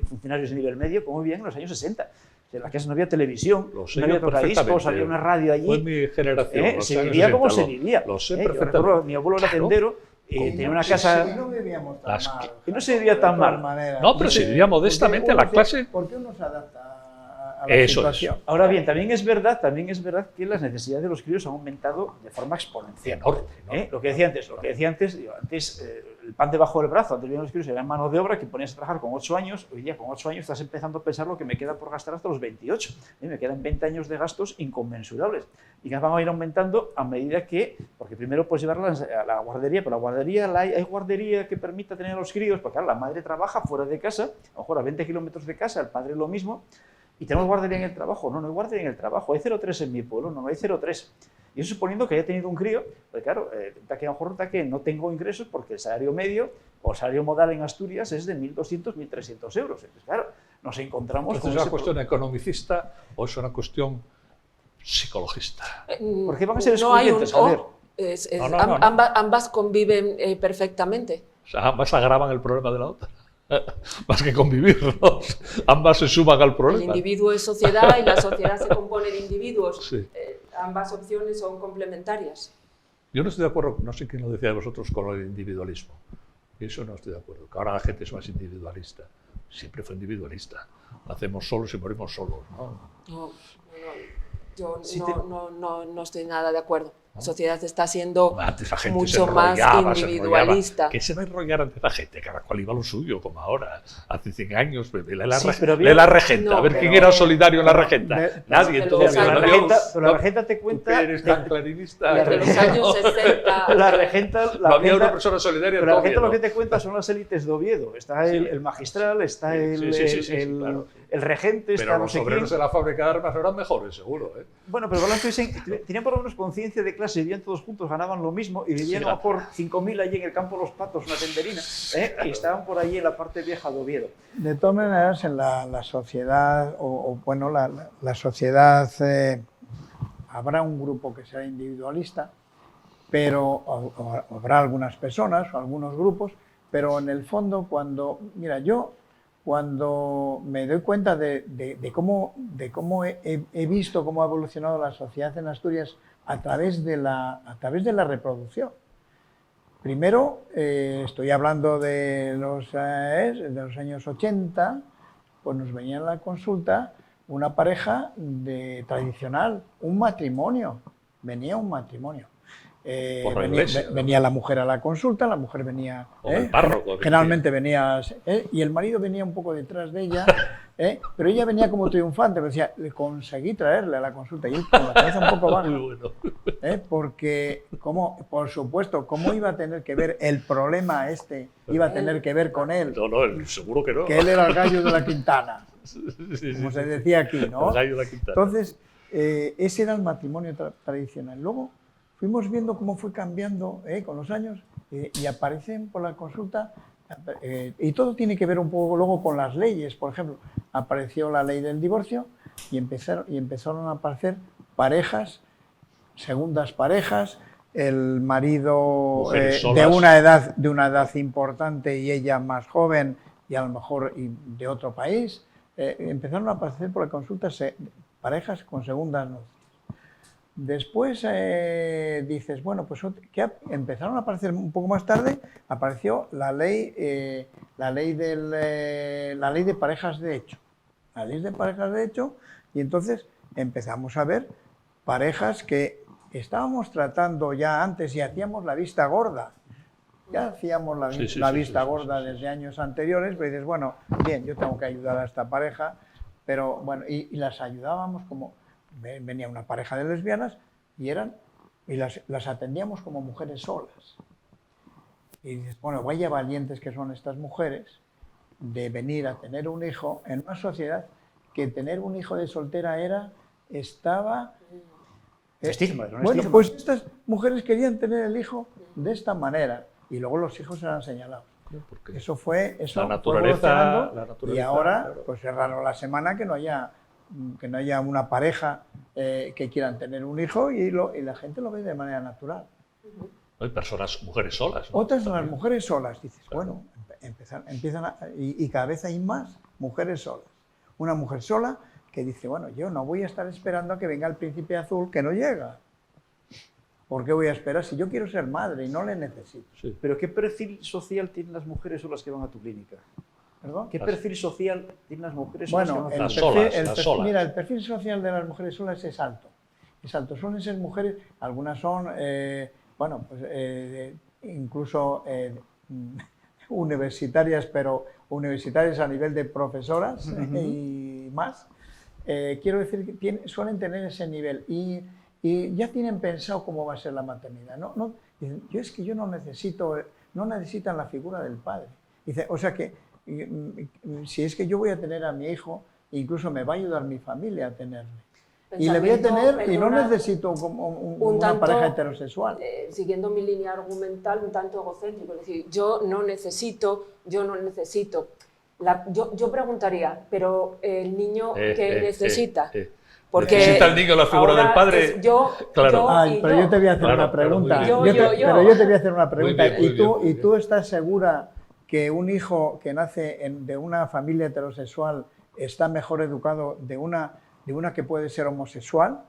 Speaker 2: funcionarios de nivel medio, cómo vivían en los años 60. En las casas no había televisión, no había tocadiscos, había una radio allí.
Speaker 1: Fue mi generación.
Speaker 2: Se vivía como se vivía.
Speaker 1: Lo sé
Speaker 2: perfectamente.
Speaker 1: perfectamente.
Speaker 2: Mi abuelo era tendero, tenía una casa...
Speaker 4: Y no vivíamos tan mal.
Speaker 2: Y no se vivía tan mal.
Speaker 1: No, pero se vivía modestamente la clase.
Speaker 4: ¿Por qué uno se adapta a la
Speaker 1: Eso
Speaker 4: situación?
Speaker 2: Ahora bien, también es verdad que las necesidades de los críos han aumentado de forma exponencial.
Speaker 1: Enorme.
Speaker 2: Lo que decía antes, el pan debajo del brazo, antes venían los críos, era mano de obra que ponías a trabajar con 8 años, hoy día con 8 años estás empezando a pensar lo que me queda por gastar hasta los 28. Me quedan 20 años de gastos inconmensurables y que van a ir aumentando a medida que, porque primero puedes llevarlas a la guardería, pero la guardería, hay guardería que permita tener a los críos, porque claro, la madre trabaja fuera de casa, a lo mejor a 20 kilómetros de casa, el padre lo mismo. ¿Y tenemos guardería en el trabajo? No, no hay guardería en el trabajo. Hay 0,3 en mi pueblo, no hay 0,3. Y eso suponiendo que haya tenido un crío, pues claro, que a lo mejor que no tengo ingresos porque el salario medio o el salario modal en Asturias es de 1.200, 1.300 euros. Entonces, claro, nos encontramos
Speaker 1: con... ¿Es una cuestión economicista o es una cuestión psicologista?
Speaker 2: Porque van a ser excluyentes, a ver.
Speaker 3: Ambas conviven perfectamente.
Speaker 1: O sea, ambas agravan el problema de la otra. Más que convivirlos, ambas se suman al problema.
Speaker 3: El individuo es sociedad y la sociedad se compone de individuos.
Speaker 1: Sí.
Speaker 3: Ambas opciones son complementarias.
Speaker 1: Yo no estoy de acuerdo, no sé quién lo decía de vosotros, con el individualismo. Eso no estoy de acuerdo, que ahora la gente es más individualista. Siempre fue individualista. Nacemos solos y morimos solos, ¿no?
Speaker 3: Yo no estoy nada de acuerdo. La sociedad está siendo
Speaker 1: gente
Speaker 3: mucho más individualista.
Speaker 1: ¿Qué se va a enrollar ante la gente? Cada cual iba a lo suyo, como ahora. Hace 100 años, lee la regenta. No, a ver quién era solidario en la regenta. Nadie. Entonces,
Speaker 2: pero la regenta te cuenta...
Speaker 1: ¿Tú eres tan clarinista?
Speaker 3: Desde los años 60...
Speaker 2: La regenta...
Speaker 1: No había una persona solidaria en
Speaker 2: la regenta lo que te cuenta son las élites de Oviedo. Está el magistral, está el regente, está
Speaker 1: pero
Speaker 2: no
Speaker 1: los
Speaker 2: sé
Speaker 1: obreros
Speaker 2: quién.
Speaker 1: de la fábrica de armas eran mejores, seguro.
Speaker 2: Bueno, pero tenían por lo menos conciencia de clase, vivían todos juntos, ganaban lo mismo y vivían a lo mejor 5.000 allí en el campo de los Patos, una tenderina, y estaban por allí en la parte vieja de Oviedo.
Speaker 4: De todas maneras, en la sociedad, la sociedad habrá un grupo que será individualista, pero habrá algunas personas o algunos grupos, pero en el fondo cuando me doy cuenta de cómo he visto cómo ha evolucionado la sociedad en Asturias a través de la reproducción. Primero, estoy hablando de los años 80, pues nos venía en la consulta una pareja tradicional, un matrimonio, venía un matrimonio. Venía la mujer a la consulta, la mujer venía,
Speaker 1: el párroco,
Speaker 4: generalmente venía, y el marido venía un poco detrás de ella, pero ella venía como triunfante, pero decía, le conseguí traerle a la consulta, y él con la cabeza un poco baja, porque, por supuesto, ¿cómo iba a tener que ver el problema iba a tener que ver con él?
Speaker 1: No, seguro que no.
Speaker 4: Que él era el gallo de la Quintana, como se decía aquí, ¿no?
Speaker 1: El gallo de la Quintana.
Speaker 4: Entonces, ese era el matrimonio tradicional. Luego, fuimos viendo cómo fue cambiando con los años y aparecen por la consulta, y todo tiene que ver un poco luego con las leyes. Por ejemplo, apareció la ley del divorcio y empezaron a aparecer parejas, segundas parejas, el marido de una edad importante y ella más joven y a lo mejor de otro país. Empezaron a aparecer por la consulta parejas con segundas nupcias. Después dices, bueno, pues empezaron a aparecer un poco más tarde, apareció la ley de parejas de hecho. La ley de parejas de hecho, y entonces empezamos a ver parejas que estábamos tratando ya antes y hacíamos la vista gorda. Ya hacíamos la vista gorda desde años anteriores, pero dices, bueno, bien, yo tengo que ayudar a esta pareja, pero bueno, y las ayudábamos como... Venía una pareja de lesbianas y las atendíamos como mujeres solas. Y dices, bueno, vaya valientes que son estas mujeres de venir a tener un hijo en una sociedad que tener un hijo de soltera estaba...
Speaker 2: Estigma,
Speaker 4: bueno, pues estas mujeres querían tener el hijo de esta manera y luego los hijos eran señalados.
Speaker 1: Porque
Speaker 4: Eso fue
Speaker 1: la naturaleza,
Speaker 4: y ahora
Speaker 1: claro.
Speaker 4: pues es raro la semana que no haya una pareja que quieran tener un hijo y la gente lo ve de manera natural.
Speaker 1: Hay personas, mujeres solas, ¿no?
Speaker 4: Otras son las
Speaker 1: También.
Speaker 4: mujeres solas, dices,
Speaker 1: Claro.
Speaker 4: bueno, y cada vez hay más mujeres solas. Una mujer sola que dice, bueno, yo no voy a estar esperando a que venga el príncipe azul que no llega. ¿Por qué voy a esperar si yo quiero ser madre y no le necesito?
Speaker 1: Sí.
Speaker 2: Pero ¿qué perfil social tienen las mujeres solas que van a tu clínica?
Speaker 4: ¿Perdón?
Speaker 2: ¿Qué perfil social tienen las mujeres solas que
Speaker 4: Bueno,
Speaker 2: van a tu
Speaker 1: Las
Speaker 2: clínica?
Speaker 1: solas.
Speaker 4: mira, el perfil social de las mujeres solas es alto. Es alto. Suelen ser mujeres, algunas son, incluso universitarias, pero universitarias a nivel de profesoras y más. Quiero decir que suelen tener ese nivel y ya tienen pensado cómo va a ser la maternidad. Yo no necesitan la figura del padre. Dice, o sea que si es que yo voy a tener a mi hijo, incluso me va a ayudar mi familia a tenerle. Y le voy a tener y no necesito como una pareja heterosexual.
Speaker 3: Siguiendo mi línea argumental, un tanto egocéntrico, es decir, yo no necesito. Yo preguntaría, pero el niño que necesita. Porque
Speaker 1: ¿Necesita el niño la figura
Speaker 3: ahora
Speaker 1: del padre?
Speaker 3: es yo y
Speaker 4: pero yo te voy a hacer
Speaker 1: Claro,
Speaker 4: una pregunta.
Speaker 1: claro,
Speaker 3: muy bien.
Speaker 4: Pero yo te voy a hacer una pregunta.
Speaker 1: Muy bien.
Speaker 4: ¿Y tú estás segura que un hijo que nace de una familia heterosexual está mejor educado de una que puede ser homosexual?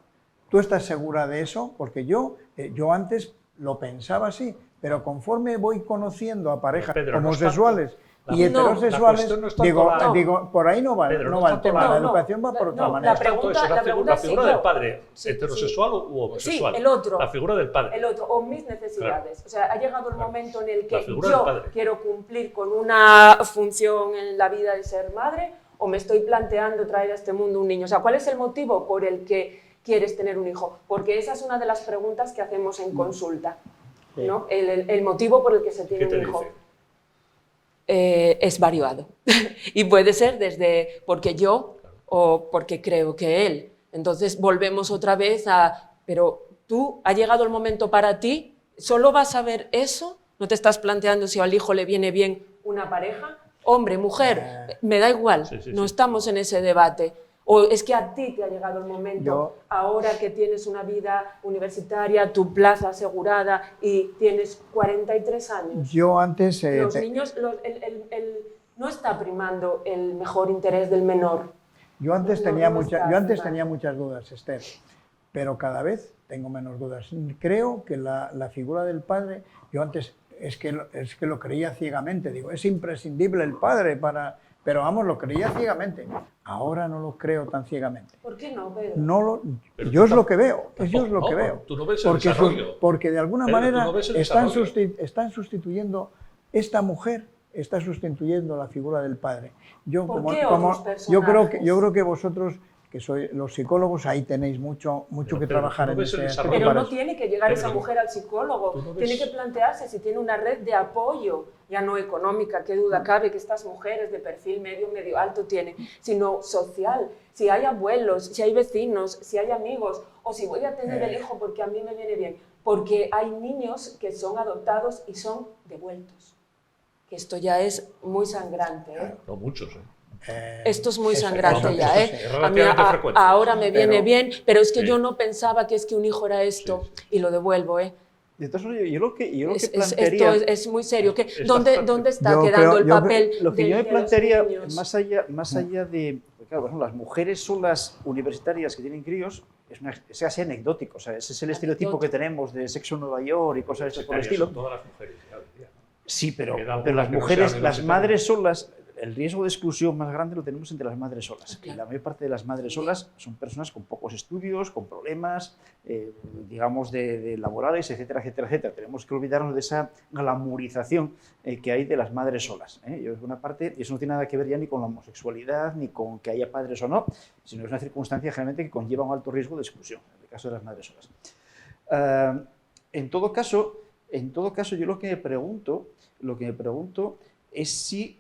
Speaker 4: ¿Tú estás segura de eso? Porque yo antes lo pensaba así, pero conforme voy conociendo a parejas
Speaker 1: Pedro, no es
Speaker 4: homosexuales
Speaker 1: tanto-
Speaker 4: y
Speaker 1: la
Speaker 4: heterosexuales,
Speaker 1: cuestión no es tanto
Speaker 4: digo, por ahí no va,
Speaker 1: Pedro,
Speaker 4: no
Speaker 1: no
Speaker 4: va
Speaker 1: es
Speaker 4: el
Speaker 1: tanto
Speaker 4: tema,
Speaker 1: la-
Speaker 4: la
Speaker 3: no,
Speaker 4: educación va por otra
Speaker 3: no,
Speaker 4: manera.
Speaker 3: la pregunta-
Speaker 1: Tanto eso,
Speaker 3: pregunta
Speaker 1: la figura
Speaker 3: sí,
Speaker 1: del
Speaker 3: yo.
Speaker 1: padre,
Speaker 3: Sí,
Speaker 1: heterosexual u homosexual.
Speaker 3: Sí, el otro.
Speaker 1: La figura del padre.
Speaker 3: El otro, o mis necesidades. O sea, ha llegado el momento en el
Speaker 1: La
Speaker 3: que
Speaker 1: figura del
Speaker 3: yo
Speaker 1: padre.
Speaker 3: quiero cumplir con una función en la vida de ser madre o me estoy planteando traer a este mundo un niño. O sea, ¿cuál es el motivo por el que quieres tener un hijo? Porque esa es una de las preguntas que hacemos en consulta, ¿no? El motivo por el que se tiene
Speaker 1: ¿Qué te
Speaker 3: un hijo.
Speaker 1: dice?
Speaker 3: Es variado. Y puede ser desde porque yo o porque creo que él. Entonces volvemos otra vez pero tú, ha llegado el momento para ti, ¿solo vas a ver eso? ¿No te estás planteando si al hijo le viene bien una pareja? Hombre, mujer, me da igual,
Speaker 1: Sí,
Speaker 3: no
Speaker 1: sí.
Speaker 3: estamos en ese debate. O es que a ti te ha llegado el momento, ahora que tienes una vida universitaria, tu plaza asegurada y tienes 43 años.
Speaker 4: Yo antes...
Speaker 3: Los niños, no está primando el mejor interés del menor.
Speaker 4: Yo antes
Speaker 3: No,
Speaker 4: tenía
Speaker 3: no está
Speaker 4: tenía
Speaker 3: primando.
Speaker 4: muchas dudas, Esther, pero cada vez tengo menos dudas. Creo que la figura del padre, yo antes es que lo creía ciegamente, digo, es imprescindible el padre pero vamos, lo creía ciegamente. Ahora no lo creo tan ciegamente.
Speaker 3: ¿Por qué no, Pedro?
Speaker 1: Pero
Speaker 4: Yo
Speaker 1: tú
Speaker 4: es lo que veo,
Speaker 1: tampoco,
Speaker 4: yo es lo
Speaker 1: no,
Speaker 4: que veo.
Speaker 1: tú no ves el desarrollo.
Speaker 4: Porque de alguna
Speaker 1: Pedro, tú
Speaker 4: manera
Speaker 1: no ves el
Speaker 4: están
Speaker 1: desarrollo.
Speaker 4: sustituyendo, esta mujer está sustituyendo la figura del padre.
Speaker 3: ¿Por qué otros personajes?
Speaker 4: Yo creo que vosotros, que sois los psicólogos, ahí tenéis mucho
Speaker 1: Pero,
Speaker 4: que
Speaker 1: Pedro,
Speaker 4: trabajar
Speaker 1: tú no
Speaker 4: en
Speaker 1: ves el
Speaker 4: ese
Speaker 1: desarrollo.
Speaker 4: aspecto
Speaker 3: Pero
Speaker 4: para
Speaker 3: no
Speaker 4: eso.
Speaker 3: tiene que llegar
Speaker 1: Pero
Speaker 3: esa mujer al psicólogo,
Speaker 1: tú no ves-
Speaker 3: tiene que plantearse si tiene una red de apoyo, ya no económica, qué duda cabe que estas mujeres de perfil medio alto tienen, sino social, si hay abuelos, si hay vecinos, si hay amigos, o si voy a tener el hijo porque a mí me viene bien, porque hay niños que son adoptados y son devueltos, que esto ya es muy sangrante, ¿eh?
Speaker 1: No muchos, ¿eh?
Speaker 3: Esto es muy
Speaker 4: Eso-
Speaker 3: sangrante
Speaker 4: eso-
Speaker 3: ya,
Speaker 4: eso
Speaker 3: ¿eh?
Speaker 4: sí.
Speaker 1: Es
Speaker 3: A mí
Speaker 1: relativamente frecuente.
Speaker 3: ahora me viene
Speaker 4: Pero-
Speaker 3: bien, pero es que
Speaker 1: Sí.
Speaker 3: yo no pensaba que es que un hijo era esto y lo devuelvo, ¿eh?
Speaker 2: De todas maneras, yo lo que
Speaker 3: Esto
Speaker 2: plantearía...
Speaker 3: es muy serio.
Speaker 1: Es
Speaker 3: ¿Dónde
Speaker 1: bastante.
Speaker 3: está
Speaker 4: Yo
Speaker 3: quedando
Speaker 4: creo-
Speaker 3: el
Speaker 4: yo
Speaker 3: papel
Speaker 2: Lo que yo me
Speaker 3: de los
Speaker 2: plantearía,
Speaker 3: niños?
Speaker 2: más allá de... Claro, por ejemplo, las mujeres son las universitarias que tienen críos, es casi anecdótico. O sea, ese es el estereotipo que tenemos de sexo en Nueva York y cosas de este por el estilo.
Speaker 1: Son todas las mujeres, ya decía, ¿no?
Speaker 2: Sí, pero
Speaker 1: Queda
Speaker 2: las
Speaker 1: alguna que no
Speaker 2: mujeres,
Speaker 1: sea
Speaker 2: las
Speaker 1: universitaria.
Speaker 2: madres solas, el riesgo de exclusión más grande lo tenemos entre las madres solas.
Speaker 3: Claro.
Speaker 2: Y la mayor parte de las madres solas son personas con pocos estudios, con problemas, digamos, de laborales, etcétera, etcétera, etcétera. Tenemos que olvidarnos de esa glamurización que hay de las madres solas. Yo, por una parte, y eso no tiene nada que ver ya ni con la homosexualidad, ni con que haya padres o no, sino es una circunstancia generalmente que conlleva un alto riesgo de exclusión, en el caso de las madres solas. En todo caso, yo lo que me pregunto es si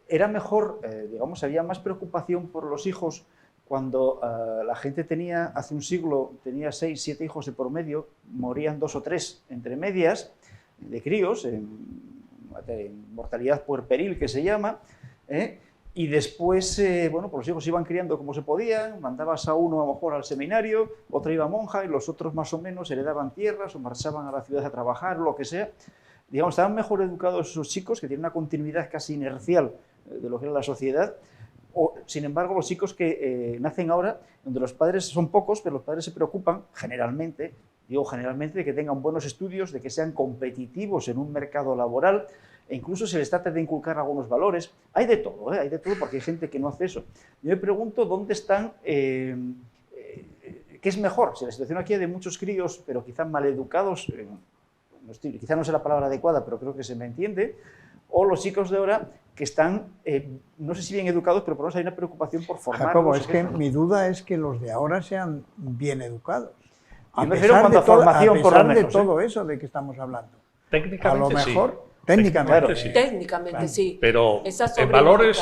Speaker 2: era mejor, digamos, había más preocupación por los hijos cuando la gente hace un siglo, tenía 6, 7 hijos de por medio, morían 2 o 3 entre medias de críos, en mortalidad puerperil que se llama, y después, bueno, pues los hijos se iban criando como se podían, mandabas a uno a lo mejor al seminario, otra iba monja y los otros más o menos heredaban tierras o marchaban a la ciudad a trabajar, lo que sea. Digamos, estaban mejor educados esos chicos que tienen una continuidad casi inercial de lo que era la sociedad. Sin embargo, los chicos que nacen ahora, donde los padres son pocos, pero los padres se preocupan generalmente, de que tengan buenos estudios, de que sean competitivos en un mercado laboral, e incluso se les trata de inculcar algunos valores. Hay de todo, hay de todo, porque hay gente que no hace eso. Yo me pregunto dónde están, ¿qué es mejor? Si la situación aquí es de muchos críos, pero quizás maleducados, quizás no sea la palabra adecuada, pero creo que se me entiende, o los chicos de ahora que están, no sé si bien educados, pero por lo menos hay una preocupación por formar.
Speaker 4: Jacobo, es que mi duda es que los de ahora sean bien educados.
Speaker 2: A pesar
Speaker 4: de todo eso de que estamos hablando.
Speaker 1: Técnicamente
Speaker 4: a lo mejor,
Speaker 1: sí.
Speaker 4: Técnicamente
Speaker 1: sí.
Speaker 3: Técnicamente sí.
Speaker 1: Pero
Speaker 3: esa
Speaker 1: en valores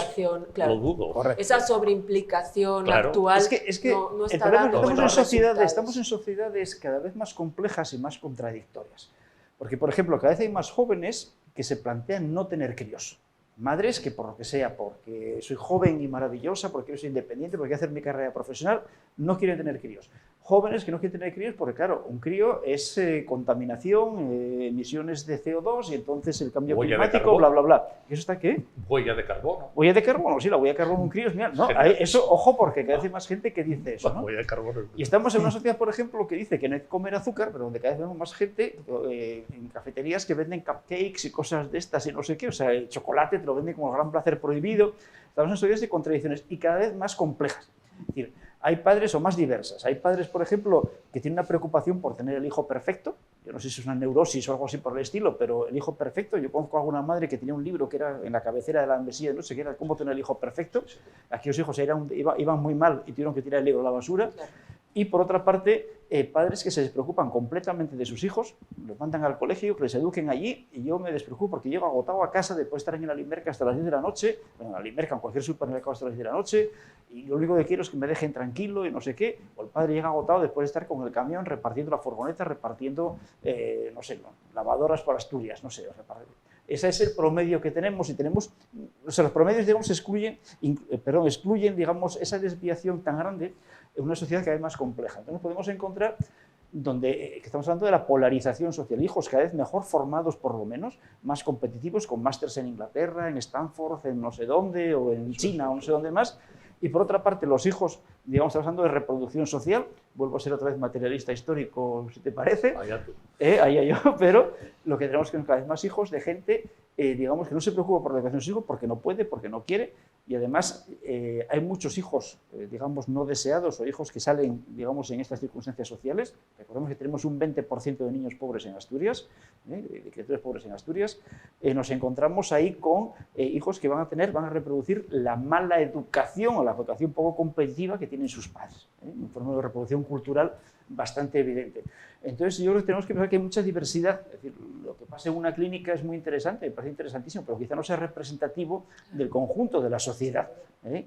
Speaker 3: claro,
Speaker 1: lo dudo.
Speaker 4: Correcto.
Speaker 3: esa sobreimplicación actual
Speaker 2: es que
Speaker 3: no está
Speaker 2: el problema
Speaker 3: dando
Speaker 2: es que
Speaker 3: buenos
Speaker 2: estamos en sociedades cada vez más complejas y más contradictorias. Porque, por ejemplo, cada vez hay más jóvenes que se plantean no tener críos. Madres que por lo que sea, porque soy joven y maravillosa, porque quiero ser independiente, porque quiero hacer mi carrera profesional, no quieren tener críos. Jóvenes que no quieren tener críos porque, claro, un crío es contaminación, emisiones de CO2 y entonces el cambio climático, bla, bla, bla. ¿Y eso está qué?
Speaker 1: Huella de carbono.
Speaker 2: Huella de carbono, sí, la huella de carbono de un crío es mía. No, eso, ojo, porque cada vez hay más gente que dice eso, ¿no?
Speaker 1: Huella de carbono.
Speaker 2: Y estamos en una sociedad, por ejemplo, que dice que no hay que comer azúcar, pero donde cada vez vemos más gente en cafeterías que venden cupcakes y cosas de estas y no sé qué, o sea, el chocolate te lo venden como el gran placer prohibido. Estamos en sociedades de contradicciones y cada vez más complejas. Es decir, hay padres o más diversas. Hay padres, por ejemplo, que tienen una preocupación por tener el hijo perfecto. Yo no sé si es una neurosis o algo así por el estilo, pero el hijo perfecto, yo conozco a alguna madre que tenía un libro que era en la cabecera de la mesilla, no sé qué era, cómo tener el hijo perfecto. Aquí los hijos iban muy mal y tuvieron que tirar el libro a la basura. Claro. Y por otra parte, padres que se despreocupan completamente de sus hijos, los mandan al colegio, que les eduquen allí, y yo me despreocupo porque llego agotado a casa después de estar en la Limerca hasta las 10 de la noche, bueno, en la Limerca, en cualquier supermercado hasta las 10 de la noche, y lo único que quiero es que me dejen tranquilo y no sé qué, o el padre llega agotado después de estar con el camión repartiendo la furgoneta, repartiendo, no sé, lavadoras por Asturias, no sé, o sea, ese es el promedio que tenemos y tenemos, o sea, los promedios, digamos, excluyen, digamos, esa desviación tan grande en una sociedad cada vez más compleja. Entonces podemos encontrar donde estamos hablando de la polarización social, hijos cada vez mejor formados por lo menos, más competitivos, con másters en Inglaterra, en Stanford, en no sé dónde, o en China, o no sé dónde más, y por otra parte los hijos, digamos, estamos hablando de reproducción social, vuelvo a ser otra vez materialista histórico, si te parece, allá yo, pero lo que tenemos es que cada vez más hijos de gente, digamos, que no se preocupa por la educación de sus hijos porque no puede, porque no quiere, y además hay muchos hijos, digamos, no deseados o hijos que salen, digamos, en estas circunstancias sociales. Recordemos que tenemos un 20% de niños pobres en Asturias, de criaturas pobres en Asturias. Nos encontramos ahí con hijos que van a reproducir la mala educación o la educación poco competitiva que tienen sus padres, un fenómeno de reproducción cultural bastante evidente. Entonces yo creo que tenemos que pensar que hay mucha diversidad, es decir, lo que pasa en una clínica es muy interesante, me parece interesantísimo, pero quizá no sea representativo del conjunto de la sociedad.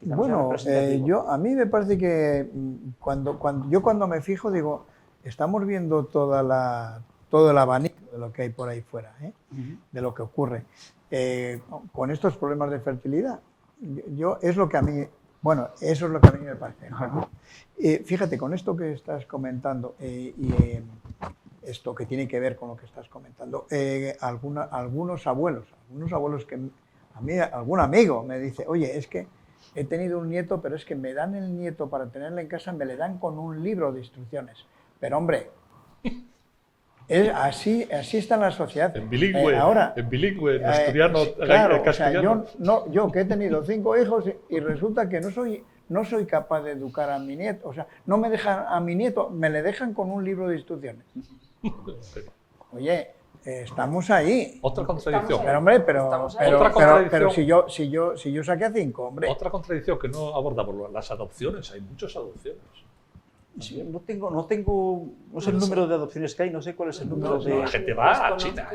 Speaker 4: Bueno, a mí me parece que cuando me fijo digo, estamos viendo todo el abanico de lo que hay por ahí fuera, de lo que ocurre con estos problemas de fertilidad. Es lo que a mí, bueno, eso es lo que a mí me parece. Fíjate, con esto que estás comentando esto que tiene que ver con lo que estás comentando, algunos abuelos que a mí, algún amigo me dice, oye, es que he tenido un nieto, pero es que me dan el nieto para tenerle en casa, me le dan con un libro de instrucciones. Pero hombre, así está en la sociedad.
Speaker 1: En bilingüe, en asturiano,
Speaker 4: claro,
Speaker 1: castellano.
Speaker 4: O sea, yo que he tenido 5 hijos y resulta que no soy capaz de educar a mi nieto, o sea, no me dejan a mi nieto, me le dejan con un libro de instrucciones. Oye, estamos ahí.
Speaker 1: Otra contradicción.
Speaker 4: Pero hombre, pero si yo saqué a 5, hombre.
Speaker 1: Otra contradicción que no abordamos, las adopciones, hay muchas adopciones.
Speaker 2: Sí, no sé el número de adopciones que hay, no sé cuál es el número de...
Speaker 1: La gente va a China,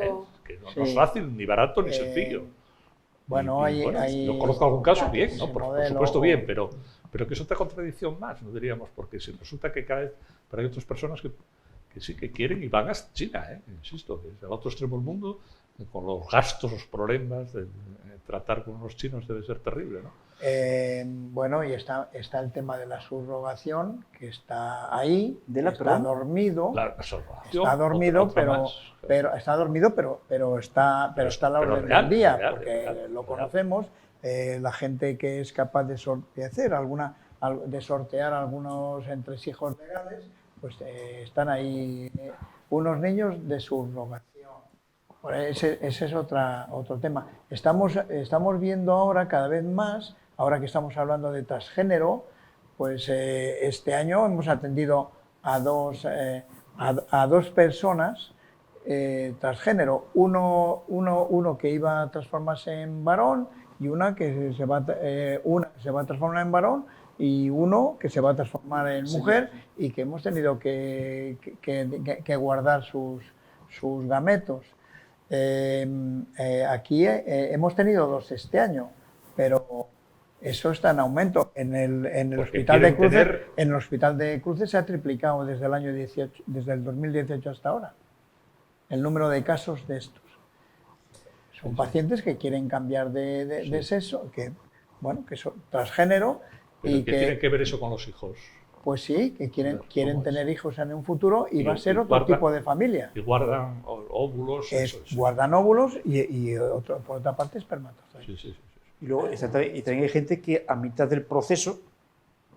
Speaker 1: que no es fácil, ni barato, ni sencillo.
Speaker 4: Bueno,
Speaker 1: yo conozco algún caso bien, ¿no? Por supuesto bien, pero que es otra contradicción más, no diríamos, porque si resulta que cada vez hay otras personas que sí que quieren y van a China, insisto, que es al otro extremo del mundo, con los gastos, los problemas, tratar con los chinos debe ser terrible, ¿no?
Speaker 4: Bueno, y está el tema de la subrogación, que está ahí,
Speaker 2: está
Speaker 4: dormido.
Speaker 1: Está
Speaker 4: dormido, pero está a la orden del día, porque lo conocemos. La gente que es capaz de sortear algunos entresijos legales, pues están ahí unos niños de subrogación. Ese es otro tema. Estamos viendo ahora cada vez más, ahora que estamos hablando de transgénero, pues este año hemos atendido a dos personas transgénero, uno que iba a transformarse en varón y una que se va a transformar en varón y uno que se va a transformar en mujer, y que hemos tenido que guardar sus gametos. Aquí hemos tenido 2 este año, pero eso está en aumento. En el hospital de Cruces se ha triplicado desde el 2018 hasta ahora el número de casos de estos. Son pacientes que quieren cambiar de sexo, que son transgénero.
Speaker 1: Pero ¿y qué tiene que ver eso con los hijos?
Speaker 4: Pues sí, que quieren tener hijos en un futuro y va a ser otro tipo de familia.
Speaker 1: Y guardan óvulos.
Speaker 4: Guardan óvulos y por otra parte espermatozoides.
Speaker 1: Sí.
Speaker 2: Y luego también hay gente que a mitad del proceso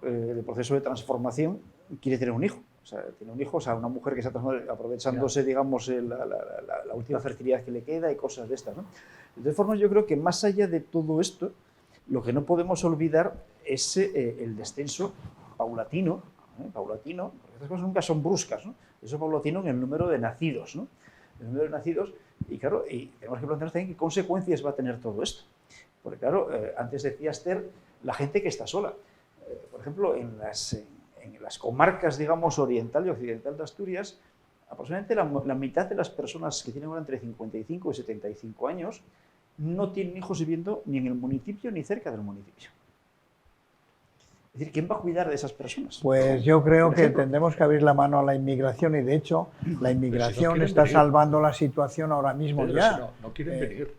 Speaker 2: de transformación quiere tener un hijo. O sea, tiene un hijo, o sea, una mujer que está aprovechándose, digamos, la última fertilidad que le queda y cosas de estas, ¿no? De todas formas, yo creo que más allá de todo esto, lo que no podemos olvidar es el descenso paulatino, porque estas cosas nunca son bruscas, ¿no? Eso paulatino en el número de nacidos, ¿no? El número de nacidos, y claro, y tenemos que plantearnos también qué consecuencias va a tener todo esto. Porque claro, antes decía Esther, la gente que está sola. Por ejemplo, en las comarcas, digamos, oriental y occidental de Asturias, aproximadamente la mitad de las personas que tienen ahora entre 55 y 75 años no tienen hijos viviendo ni en el municipio ni cerca del municipio. Es decir, ¿quién va a cuidar de esas personas?
Speaker 4: Pues yo creo que tendremos que abrir la mano a la inmigración, y de hecho la inmigración está salvando la situación ahora mismo.
Speaker 1: Pero
Speaker 4: ya.
Speaker 1: Si no quieren venir.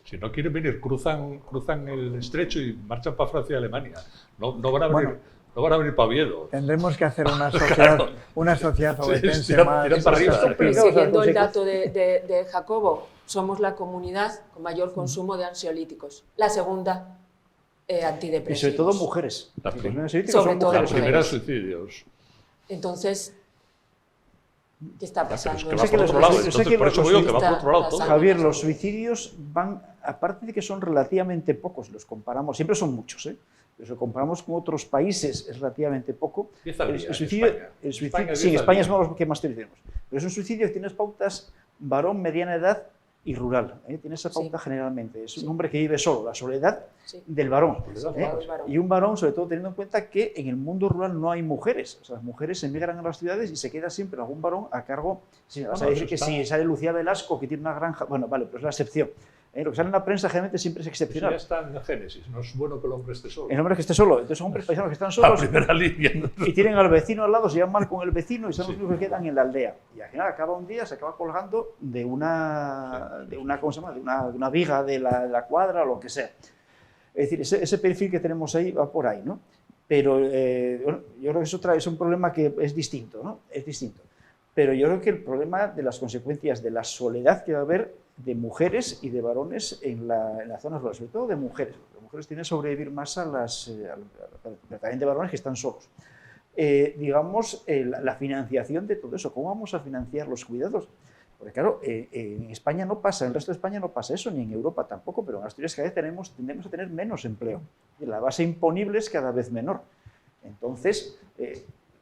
Speaker 3: Si
Speaker 1: no quieren venir, cruzan el estrecho y marchan para Francia y Alemania. No van a venir. No van a venir para Oviedo.
Speaker 4: Tendremos que hacer una sociedad obetense más.
Speaker 1: Para arriba.
Speaker 3: Siguiendo el dato de Jacobo, somos la comunidad con mayor consumo de ansiolíticos. La segunda, antidepresivos.
Speaker 2: Y sobre todo mujeres.
Speaker 1: Las primeras suicidios.
Speaker 3: Entonces, ¿qué está pasando?
Speaker 1: Por eso digo que va por otro lado todo.
Speaker 2: Javier, los suicidios van, aparte de que son relativamente pocos, los comparamos, siempre son muchos, pero si lo comparamos con otros países es relativamente poco. El suicidio, sí, en España somos los que más tenemos. Pero es un suicidio que tiene pautas varón, mediana edad y rural. Tiene esa pauta generalmente. Es un hombre que vive solo, la soledad del varón. Y un varón, sobre todo teniendo en cuenta que en el mundo rural no hay mujeres. O sea, las mujeres emigran a las ciudades y se queda siempre algún varón a cargo. Si vas a decir que si sale Lucía Velasco, que tiene una granja, bueno, vale, pero es la excepción. Lo que sale en la prensa generalmente siempre es excepcional.
Speaker 1: Pues ya está en la Génesis, no es bueno que el hombre esté solo.
Speaker 2: El hombre que esté solo. Entonces son hombres paisanos que están solos.
Speaker 1: La primera línea.
Speaker 2: Y tienen al vecino al lado, se llevan mal con el vecino y son los únicos que quedan en la aldea. Y al final acaba un día, se acaba colgando de una ¿cómo se llama? De una viga de la cuadra o lo que sea. Es decir, ese perfil que tenemos ahí va por ahí, ¿no? Pero bueno, yo creo que es un problema que es distinto, ¿no? Es distinto. Pero yo creo que el problema de las consecuencias de la soledad que va a haber de mujeres y de varones en la zona rural, sobre todo de mujeres. Las mujeres tienen que sobrevivir más también de varones que están solos. Digamos, la financiación de todo eso. ¿Cómo vamos a financiar los cuidados? Porque claro, en España no pasa, en el resto de España no pasa eso, ni en Europa tampoco, pero en Asturias cada vez tendemos a tener menos empleo. Y la base imponible es cada vez menor. Entonces,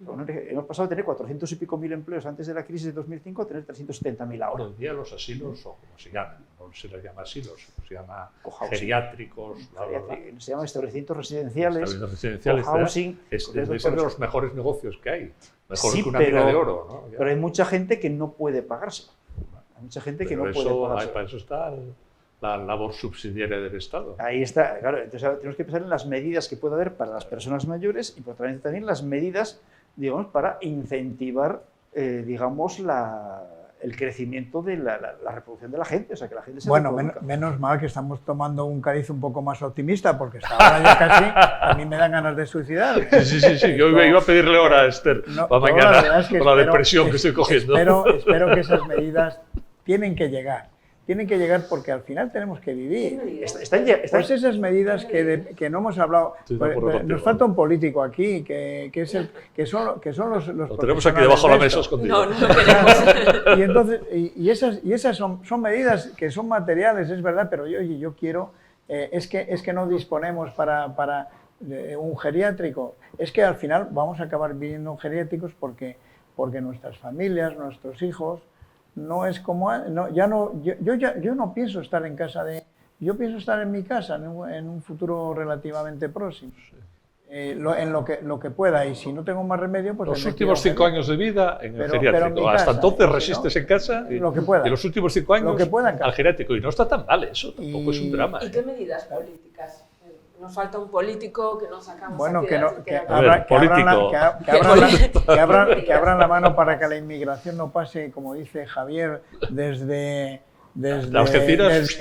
Speaker 2: hemos pasado de tener 400 y pico mil empleos antes de la crisis de 2005 a tener 370.000 ahora.
Speaker 1: Hoy en día los asilos, o como se llaman, no se les llama asilos, se llama geriátricos,
Speaker 2: se llama establecimientos residenciales,
Speaker 1: cohousing. Es de los mejores negocios que hay, mejor que una mina de oro, ¿no?
Speaker 2: Pero hay mucha gente que no puede pagárselo. Hay mucha gente que no puede pagárselo.
Speaker 1: Para eso está la labor subsidiaria del Estado.
Speaker 2: Ahí está, claro. Entonces tenemos que pensar en las medidas que puede haber para las personas mayores y por otra parte también las medidas, digamos, para incentivar, digamos, el crecimiento de la reproducción de la gente, o sea, que la gente se
Speaker 4: Bueno,
Speaker 2: reproduzca.
Speaker 4: menos mal que estamos tomando un cariz un poco más optimista, porque hasta ahora ya casi a mí me dan ganas de suicidar.
Speaker 1: Sí. Yo iba a pedirle ahora a Esther
Speaker 4: No,
Speaker 1: para
Speaker 4: yo
Speaker 1: mañana
Speaker 4: la verdad es que
Speaker 1: por la
Speaker 4: espero-
Speaker 1: depresión que estoy cogiendo.
Speaker 4: Espero que esas medidas tienen que llegar. Tienen que llegar porque al final tenemos que vivir. Pues esas medidas que no hemos hablado,
Speaker 1: Estoy de acuerdo
Speaker 4: pues,
Speaker 1: contigo.
Speaker 4: nos falta un político aquí, que son los
Speaker 1: Lo tenemos aquí debajo de la mesa escondido.
Speaker 3: No lo queremos.
Speaker 4: Y entonces, esas son medidas que son materiales, es verdad, pero yo quiero, es que no disponemos para un geriátrico. Es que al final vamos a acabar viviendo en geriátricos porque nuestras familias, nuestros hijos, no es como, yo no pienso estar en casa yo pienso estar en mi casa en un futuro relativamente próximo. En lo que pueda, y si no tengo más remedio, pues...
Speaker 1: Los
Speaker 4: me
Speaker 1: últimos
Speaker 4: quedo
Speaker 1: 5 años de vida en el
Speaker 4: pero
Speaker 1: geriátrico.
Speaker 4: en mi
Speaker 1: Hasta
Speaker 4: casa,
Speaker 1: entonces
Speaker 4: ¿no?
Speaker 1: resistes en casa y,
Speaker 4: Lo que pueda.
Speaker 1: y los últimos 5 años
Speaker 4: Lo que pueda en casa.
Speaker 1: al geriátrico. Y no está tan mal eso, tampoco es un drama.
Speaker 3: ¿Y qué medidas políticas? Nos falta un político que nos sacamos
Speaker 4: Bueno,
Speaker 3: aquí
Speaker 4: que,
Speaker 3: de
Speaker 4: no,
Speaker 3: la
Speaker 4: que,
Speaker 3: sequía.
Speaker 1: A ver,
Speaker 4: que abran la mano para que la inmigración no pase, como dice Javier, desde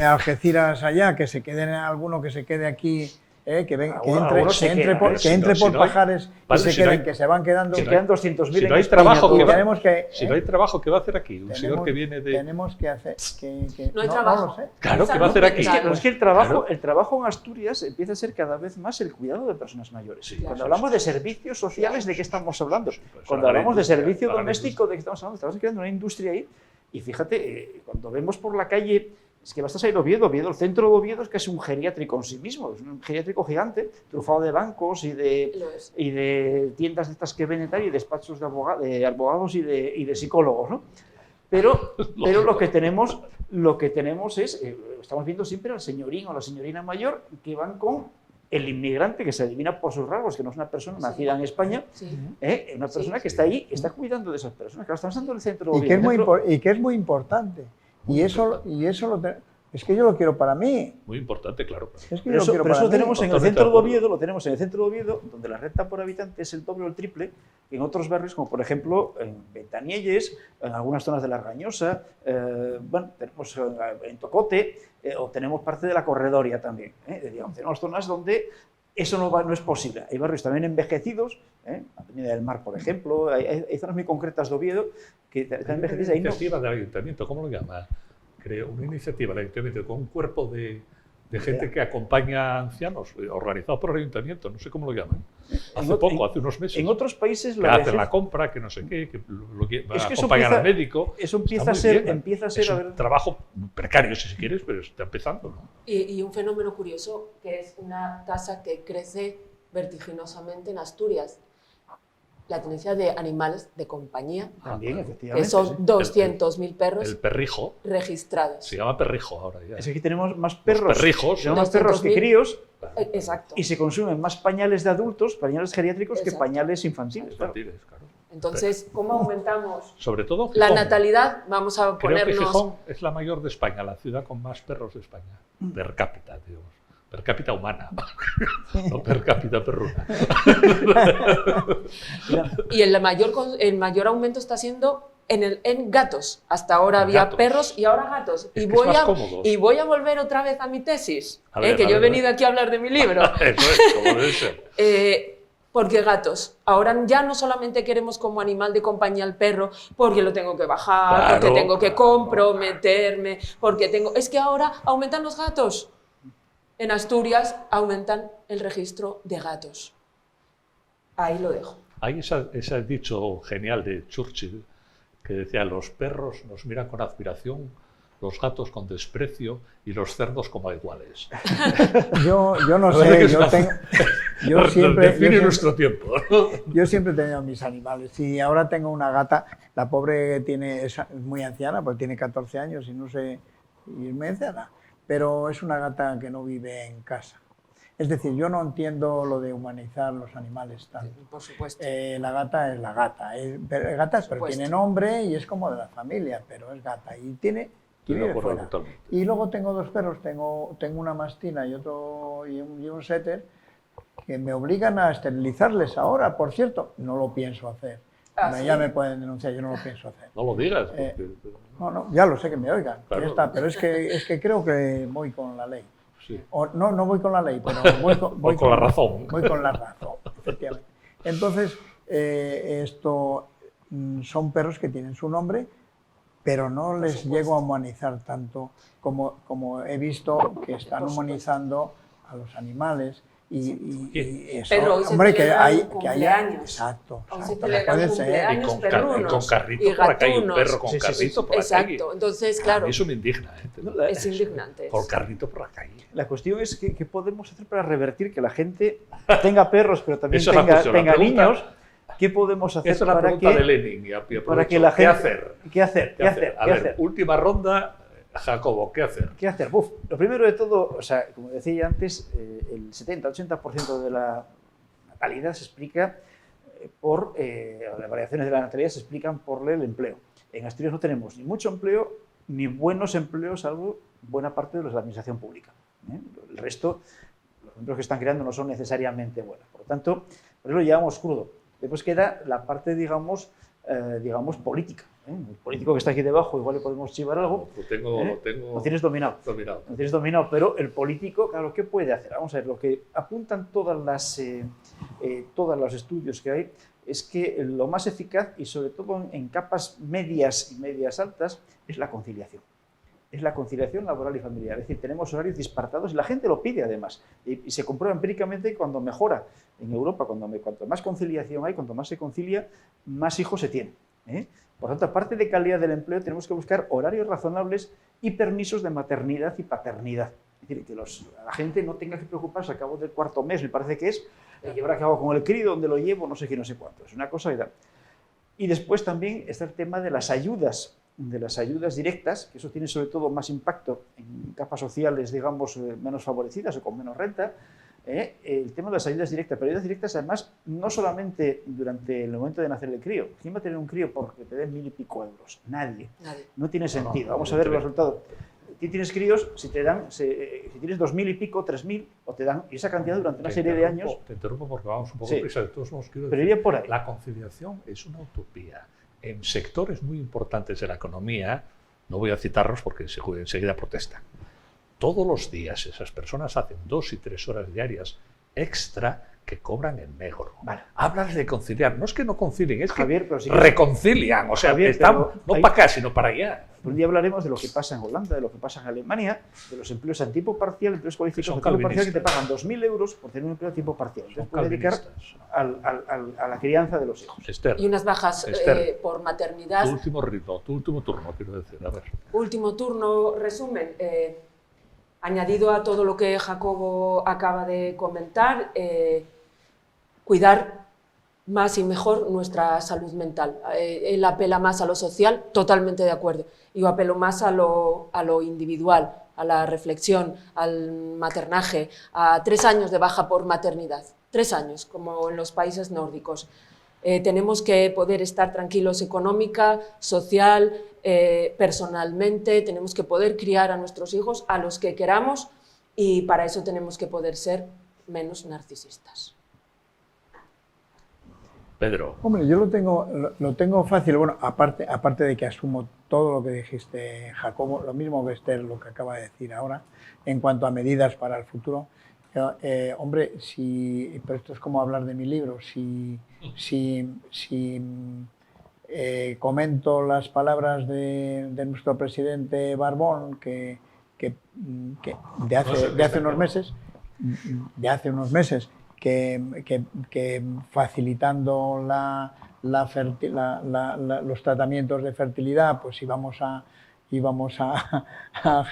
Speaker 4: Algeciras allá, que se quede alguno que se quede aquí, que entre por Pajares y se queden, que se van quedando.
Speaker 2: Se quedan 200.000
Speaker 1: si
Speaker 2: en
Speaker 1: no hay
Speaker 2: España,
Speaker 1: trabajo,
Speaker 2: tú,
Speaker 1: ¿qué va?
Speaker 4: tenemos que,
Speaker 1: Si no hay trabajo, ¿qué va a hacer aquí? Un señor que viene de...
Speaker 4: Tenemos que hacer...
Speaker 3: No hay trabajo.
Speaker 4: lo sé.
Speaker 1: Claro, ¿qué va a hacer aquí?
Speaker 2: Es que el trabajo en Asturias empieza a ser cada vez más el cuidado de personas mayores.
Speaker 1: Sí,
Speaker 2: Cuando
Speaker 1: eso
Speaker 2: hablamos
Speaker 1: es.
Speaker 2: de servicios sociales, ¿de qué estamos hablando?
Speaker 1: Pues
Speaker 2: Cuando
Speaker 1: ahora la
Speaker 2: hablamos de
Speaker 1: industria,
Speaker 2: servicio
Speaker 1: ahora la
Speaker 2: doméstico, ¿de qué estamos hablando? Estamos creando una industria ahí. Y fíjate, cuando vemos por la calle, es que basta salir Oviedo, el centro de Oviedo es casi un geriátrico en sí mismo, es un geriátrico gigante, trufado de bancos y
Speaker 3: Lo es.
Speaker 2: de tiendas de estas que venden tal, y despachos de abogados y de psicólogos, ¿no? Pero lo que tenemos es, estamos viendo siempre al señorín o la señorina mayor que van con el inmigrante, que se adivina por sus rasgos, que no es una persona nacida en España,
Speaker 3: Sí.
Speaker 2: una persona que está ahí, que está cuidando de esas personas, que estamos dando el centro de
Speaker 4: Y que es
Speaker 2: Oviedo.
Speaker 4: muy importante. Y eso es que yo lo quiero para mí.
Speaker 1: Muy importante, claro.
Speaker 4: Es que
Speaker 2: Pero
Speaker 4: yo
Speaker 2: eso,
Speaker 4: lo quiero
Speaker 2: pero
Speaker 4: para
Speaker 2: eso lo
Speaker 4: mí.
Speaker 2: tenemos en el
Speaker 1: Totalmente
Speaker 2: centro
Speaker 1: de
Speaker 2: de
Speaker 1: acuerdo.
Speaker 2: Oviedo, lo tenemos en el centro de Oviedo, donde la renta por habitante es el doble o el triple que en otros barrios, como por ejemplo en Ventanielles, en algunas zonas de La Rañosa, tenemos en Tocote, o tenemos parte de la Corredoria también. Digamos, tenemos zonas donde eso no es posible. Hay barrios también envejecidos, Avenida del Mar, por ejemplo, hay zonas muy concretas de Oviedo que están envejecidas. Ahí no,
Speaker 1: Iniciativa del ayuntamiento, ¿cómo lo llama? Creo, una iniciativa del ayuntamiento con un cuerpo de gente que acompaña a ancianos, organizado por el ayuntamiento, no sé cómo lo llaman. Hace unos meses.
Speaker 2: en otros países
Speaker 1: que
Speaker 2: la
Speaker 1: hacen
Speaker 2: vejez-
Speaker 1: la compra, que no sé qué, que
Speaker 2: Es que eso
Speaker 1: acompañan al
Speaker 2: empieza-
Speaker 1: médico.
Speaker 2: eso
Speaker 1: Está
Speaker 2: empieza a
Speaker 1: muy
Speaker 2: ser,
Speaker 1: bien.
Speaker 2: a
Speaker 1: Es
Speaker 2: ver,
Speaker 1: un trabajo precario, si quieres, pero está empezando, ¿no?
Speaker 3: Y un fenómeno curioso que es una tasa que crece vertiginosamente en Asturias. La tenencia de animales de compañía,
Speaker 2: también,
Speaker 1: claro.
Speaker 2: efectivamente.
Speaker 3: que son
Speaker 2: sí.
Speaker 3: 200.000 perros
Speaker 1: El perrijo,
Speaker 3: registrados.
Speaker 1: se llama perrijo ahora ya.
Speaker 2: Es que aquí tenemos más perros,
Speaker 1: perrijos,
Speaker 2: tenemos más perros que
Speaker 3: 200.000.
Speaker 2: críos,
Speaker 3: Exacto.
Speaker 2: y se consumen más pañales de adultos, pañales geriátricos, que
Speaker 3: Exacto.
Speaker 2: pañales infantiles. Claro.
Speaker 1: Infantiles, claro.
Speaker 3: Entonces, ¿cómo aumentamos
Speaker 1: Sobre todo
Speaker 3: la
Speaker 1: Gijón.
Speaker 3: natalidad? Vamos a
Speaker 1: Creo que
Speaker 3: ponernos...
Speaker 1: Gijón es la mayor de España, la ciudad con más perros de España, per cápita, digamos. Per cápita humana, no per cápita perruna.
Speaker 3: Y el mayor aumento está siendo en gatos. Hasta ahora había
Speaker 1: Gatos.
Speaker 3: perros y ahora gatos.
Speaker 1: Es
Speaker 3: Y
Speaker 1: que es
Speaker 3: voy
Speaker 1: más
Speaker 3: a,
Speaker 1: cómodo.
Speaker 3: y voy a volver otra vez a mi tesis,
Speaker 1: A ver,
Speaker 3: que
Speaker 1: a
Speaker 3: yo he
Speaker 1: ver,
Speaker 3: venido aquí a hablar de mi libro.
Speaker 1: Eso es, como debe ser.
Speaker 3: Porque gatos. Ahora ya no solamente queremos como animal de compañía al perro, porque lo tengo que bajar,
Speaker 1: Claro,
Speaker 3: porque tengo que
Speaker 1: claro.
Speaker 3: comprometerme, porque tengo... Es que ahora aumentan los gatos. En Asturias aumentan el registro de gatos. Ahí lo dejo.
Speaker 1: Hay ese dicho genial de Churchill que decía: los perros nos miran con admiración, los gatos con desprecio y los cerdos como iguales.
Speaker 4: Yo no
Speaker 1: La verdad que
Speaker 4: sé,
Speaker 1: es una- Define
Speaker 4: yo
Speaker 1: nuestro tiempo, ¿no?
Speaker 4: siempre he tenido mis animales y ahora tengo una gata, la pobre es muy anciana, pues tiene 14 años y no sé, y es muy anciana, pero es una gata que no vive en casa. Es decir, yo no entiendo lo de humanizar los animales tanto.
Speaker 3: Por supuesto.
Speaker 4: La gata es la gata, es gata, pero
Speaker 3: supuesto.
Speaker 4: tiene nombre y es como de la familia, pero es gata y
Speaker 1: Estoy de
Speaker 4: vive
Speaker 1: acuerdo
Speaker 4: fuera.
Speaker 1: totalmente.
Speaker 4: Y luego tengo dos perros, tengo una mastina y un setter que me obligan a esterilizarles ahora, por cierto, no lo pienso hacer. Ya me pueden denunciar, yo no lo pienso hacer.
Speaker 1: No lo digas. Porque...
Speaker 4: No, ya lo sé, que me oigan,
Speaker 1: Claro.
Speaker 4: ya está, pero es que creo que voy con la ley.
Speaker 1: Sí.
Speaker 4: O, no voy con la ley, pero voy
Speaker 1: con la razón.
Speaker 4: Voy con la razón, efectivamente. Entonces, son perros que tienen su nombre, pero no les llego a humanizar tanto como he visto que están humanizando a los animales. Y eso,
Speaker 3: Pedro, hoy se
Speaker 4: hombre, que
Speaker 3: celebran
Speaker 4: haya...
Speaker 3: cumpleaños.
Speaker 4: Exacto.
Speaker 3: Hoy se
Speaker 4: exacto,
Speaker 3: celebran
Speaker 4: puede ser.
Speaker 3: cumpleaños
Speaker 1: Y
Speaker 3: perrunos
Speaker 1: con carrito
Speaker 3: y
Speaker 1: por la calle, un
Speaker 3: gatunos.
Speaker 1: perro con
Speaker 2: Sí, sí, sí,
Speaker 1: carrito por la calle.
Speaker 3: Exacto, entonces,
Speaker 1: A
Speaker 3: claro,
Speaker 1: mí eso me indigna.
Speaker 3: es indignante.
Speaker 1: Por carrito por la calle.
Speaker 2: La cuestión es qué podemos hacer para revertir que la gente tenga perros, pero también
Speaker 1: Esa es la cuestión, la
Speaker 2: tenga
Speaker 1: pregunta-
Speaker 2: niños. ¿Qué podemos hacer
Speaker 1: Esa es la
Speaker 2: para
Speaker 1: pregunta de
Speaker 2: que,
Speaker 1: Lenin. Y aprovecho.
Speaker 2: para que la gente...
Speaker 1: ¿Qué hacer?
Speaker 2: ¿Qué hacer?
Speaker 1: ¿Qué
Speaker 2: ¿Qué
Speaker 1: hacer?
Speaker 2: hacer?
Speaker 1: A
Speaker 2: ¿Qué
Speaker 1: ver,
Speaker 2: hacer?
Speaker 1: última ronda, Jacobo, ¿qué hacer?
Speaker 2: ¿Qué hacer? Buf, lo primero de todo, o sea, como decía antes, el 70-80% de la natalidad se explica las variaciones de la natalidad se explican por el empleo. En Asturias no tenemos ni mucho empleo, ni buenos empleos, salvo buena parte de los de la administración pública. El resto, los empleos que están creando no son necesariamente buenos. Por lo tanto, por eso lo llevamos crudo. Después queda la parte, digamos, política. El político que está aquí debajo, igual le podemos chivar algo.
Speaker 1: Lo tengo
Speaker 2: Lo tienes dominado.
Speaker 1: dominado.
Speaker 2: Lo tienes dominado, pero el político, claro, ¿qué puede hacer? Vamos a ver, lo que apuntan todos los estudios que hay es que lo más eficaz, y sobre todo en capas medias y medias altas, es la conciliación. Es la conciliación laboral y familiar. Es decir, tenemos horarios disparatados y la gente lo pide además. Y se comprueba empíricamente cuando mejora en Europa, cuanto más conciliación hay, cuanto más se concilia, más hijos se tienen. Por tanto, aparte de calidad del empleo, tenemos que buscar horarios razonables y permisos de maternidad y paternidad. Es decir, que la gente no tenga que preocuparse al cabo del cuarto mes, me parece que es, ¿y ahora qué hago con el crío? ¿Dónde lo llevo? No sé qué, no sé cuánto. Es una cosa y tal. Y después también está el tema de las ayudas directas, que eso tiene sobre todo más impacto en capas sociales, digamos, menos favorecidas o con menos renta. El tema de las ayudas directas, pero ayudas directas además no solamente durante el momento de nacer el crío. ¿Quién va a tener un crío porque te den 1000 y pico euros? Nadie. No tiene sentido. Vamos a ver los resultados. Tú tienes críos, si tienes 2000 y pico, 3000, o te dan esa cantidad durante una serie de años.
Speaker 1: Te interrumpo porque vamos un poco
Speaker 2: Sí.
Speaker 1: prisa. De todos modos, quiero
Speaker 2: Pero
Speaker 1: decir,
Speaker 2: iría por ahí.
Speaker 1: la conciliación es una utopía. En sectores muy importantes de la economía, no voy a citarlos porque enseguida protestan, todos los días esas personas hacen 2 y 3 horas diarias extra que cobran en negro.
Speaker 2: Vale.
Speaker 1: Hablas de conciliar, no es que no concilien, es
Speaker 2: Javier,
Speaker 1: que
Speaker 2: pero sí que-
Speaker 1: reconcilian, o sea,
Speaker 2: Javier,
Speaker 1: están
Speaker 2: pero
Speaker 1: no
Speaker 2: hay-
Speaker 1: para acá, sino para allá.
Speaker 2: Un día hablaremos de lo que pasa en Holanda, de lo que pasa en Alemania, de los empleos a tiempo parcial, empleos cualificados
Speaker 1: son
Speaker 2: a tiempo parcial que te
Speaker 1: calvinistas.
Speaker 2: pagan 2000 euros por tener un empleo a tiempo parcial.
Speaker 1: Son
Speaker 2: Entonces puedes dedicar
Speaker 1: calvinistas.
Speaker 2: a la crianza de los hijos.
Speaker 1: Esther,
Speaker 3: Y unas bajas
Speaker 1: Esther,
Speaker 3: por maternidad.
Speaker 1: tu último ritmo, tu último turno, quiero decir, a ver.
Speaker 3: Último turno, resumen. Añadido a todo lo que Jacobo acaba de comentar, cuidar más y mejor nuestra salud mental. Él apela más a lo social, totalmente de acuerdo. Yo apelo más a lo individual, a la reflexión, al maternaje, a 3 años de baja por maternidad. 3 años, como en los países nórdicos. Tenemos que poder estar tranquilos económica, social, personalmente, tenemos que poder criar a nuestros hijos a los que queramos y para eso tenemos que poder ser menos narcisistas.
Speaker 1: Pedro.
Speaker 4: Hombre, yo lo tengo fácil. Bueno, aparte de que asumo todo lo que dijiste, Jacobo, lo mismo que Esther, lo que acaba de decir ahora, en cuanto a medidas para el futuro. Hombre, pero esto es como hablar de mi libro. Si comento las palabras de nuestro presidente Barbón, que de hace unos meses, que facilitando los tratamientos de fertilidad, pues íbamos a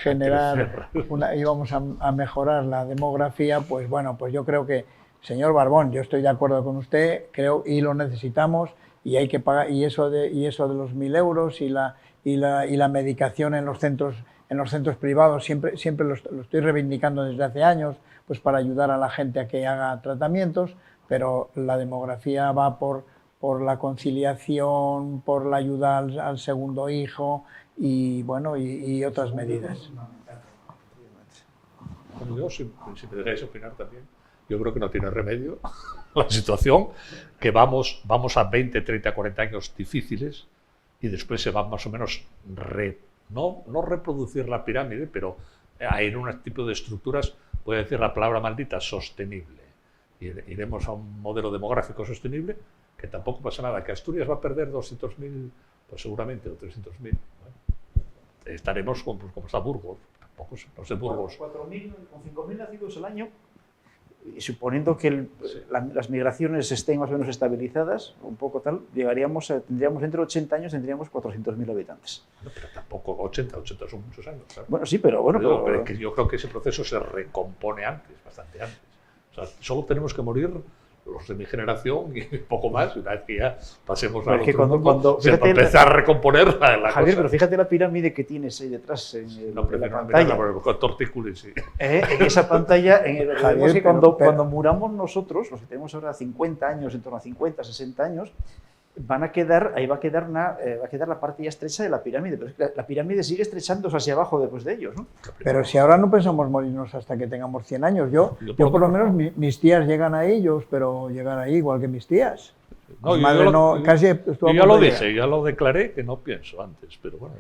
Speaker 4: generar, íbamos a mejorar la demografía, pues bueno, pues yo creo que, señor Barbón, yo estoy de acuerdo con usted, creo, y lo necesitamos, y hay que pagar, y eso de los 1000 euros y la medicación en los centros privados, siempre lo estoy reivindicando desde hace años, pues para ayudar a la gente a que haga tratamientos, pero la demografía va por la conciliación, por la ayuda al segundo hijo y bueno, y otras medidas.
Speaker 1: Bueno, yo, si me dejáis opinar también, yo creo que no tiene remedio la situación, que vamos a 20, 30, 40 años difíciles y después se va más o menos, no reproducir la pirámide, pero en un tipo de estructuras, voy a decir la palabra maldita, sostenible. Iremos a un modelo demográfico sostenible, que tampoco pasa nada, que Asturias va a perder 200.000, pues seguramente, o 300.000. Bueno, estaremos como está Burgos, tampoco no sé Burgos.
Speaker 2: 4.000, con 5.000 nacidos al año, y suponiendo que las migraciones estén más o menos estabilizadas, un poco tal, tendríamos dentro de 80 años tendríamos 400.000 habitantes.
Speaker 1: No, pero tampoco 80 son muchos años. ¿Sabes?
Speaker 2: Bueno, sí, pero bueno.
Speaker 1: Pero que yo creo que ese proceso se recompone antes, bastante antes. O sea, solo tenemos que morir los de mi generación y poco más, una vez que ya pasemos a cuando se va a empezar a recomponer la
Speaker 2: Javier,
Speaker 1: cosa.
Speaker 2: pero fíjate la pirámide que tienes ahí detrás en
Speaker 1: No,
Speaker 2: la pantalla.
Speaker 1: con tortícolis, sí.
Speaker 2: En esa pantalla,
Speaker 4: Javier,
Speaker 2: que cuando muramos nosotros, los que tenemos ahora 50 años, en torno a 50, 60 años, ahí va a quedar la parte ya estrecha de la pirámide, pero es que la pirámide sigue estrechándose hacia abajo después de ellos, ¿no?
Speaker 4: Pero si ahora no pensamos morirnos hasta que tengamos 100 años, yo por lo menos mis tías llegan ahí, yo espero llegar ahí igual que mis tías.
Speaker 1: No,
Speaker 4: Mi madre casi estuvo
Speaker 1: yo ya lo dije, ya lo declaré, que no pienso antes, pero bueno.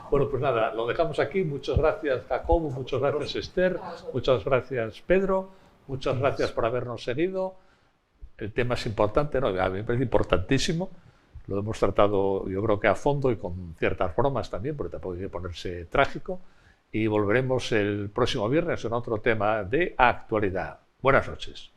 Speaker 1: Bueno, pues nada, lo dejamos aquí. Muchas gracias, Jacobo, muchas gracias, Esther, muchas gracias, Pedro, muchas gracias por habernos seguido. El tema es importante, ¿no? A mí me parece importantísimo. Lo hemos tratado, yo creo que a fondo y con ciertas bromas también, porque tampoco hay que ponerse trágico. Y volveremos el próximo viernes en otro tema de actualidad. Buenas noches.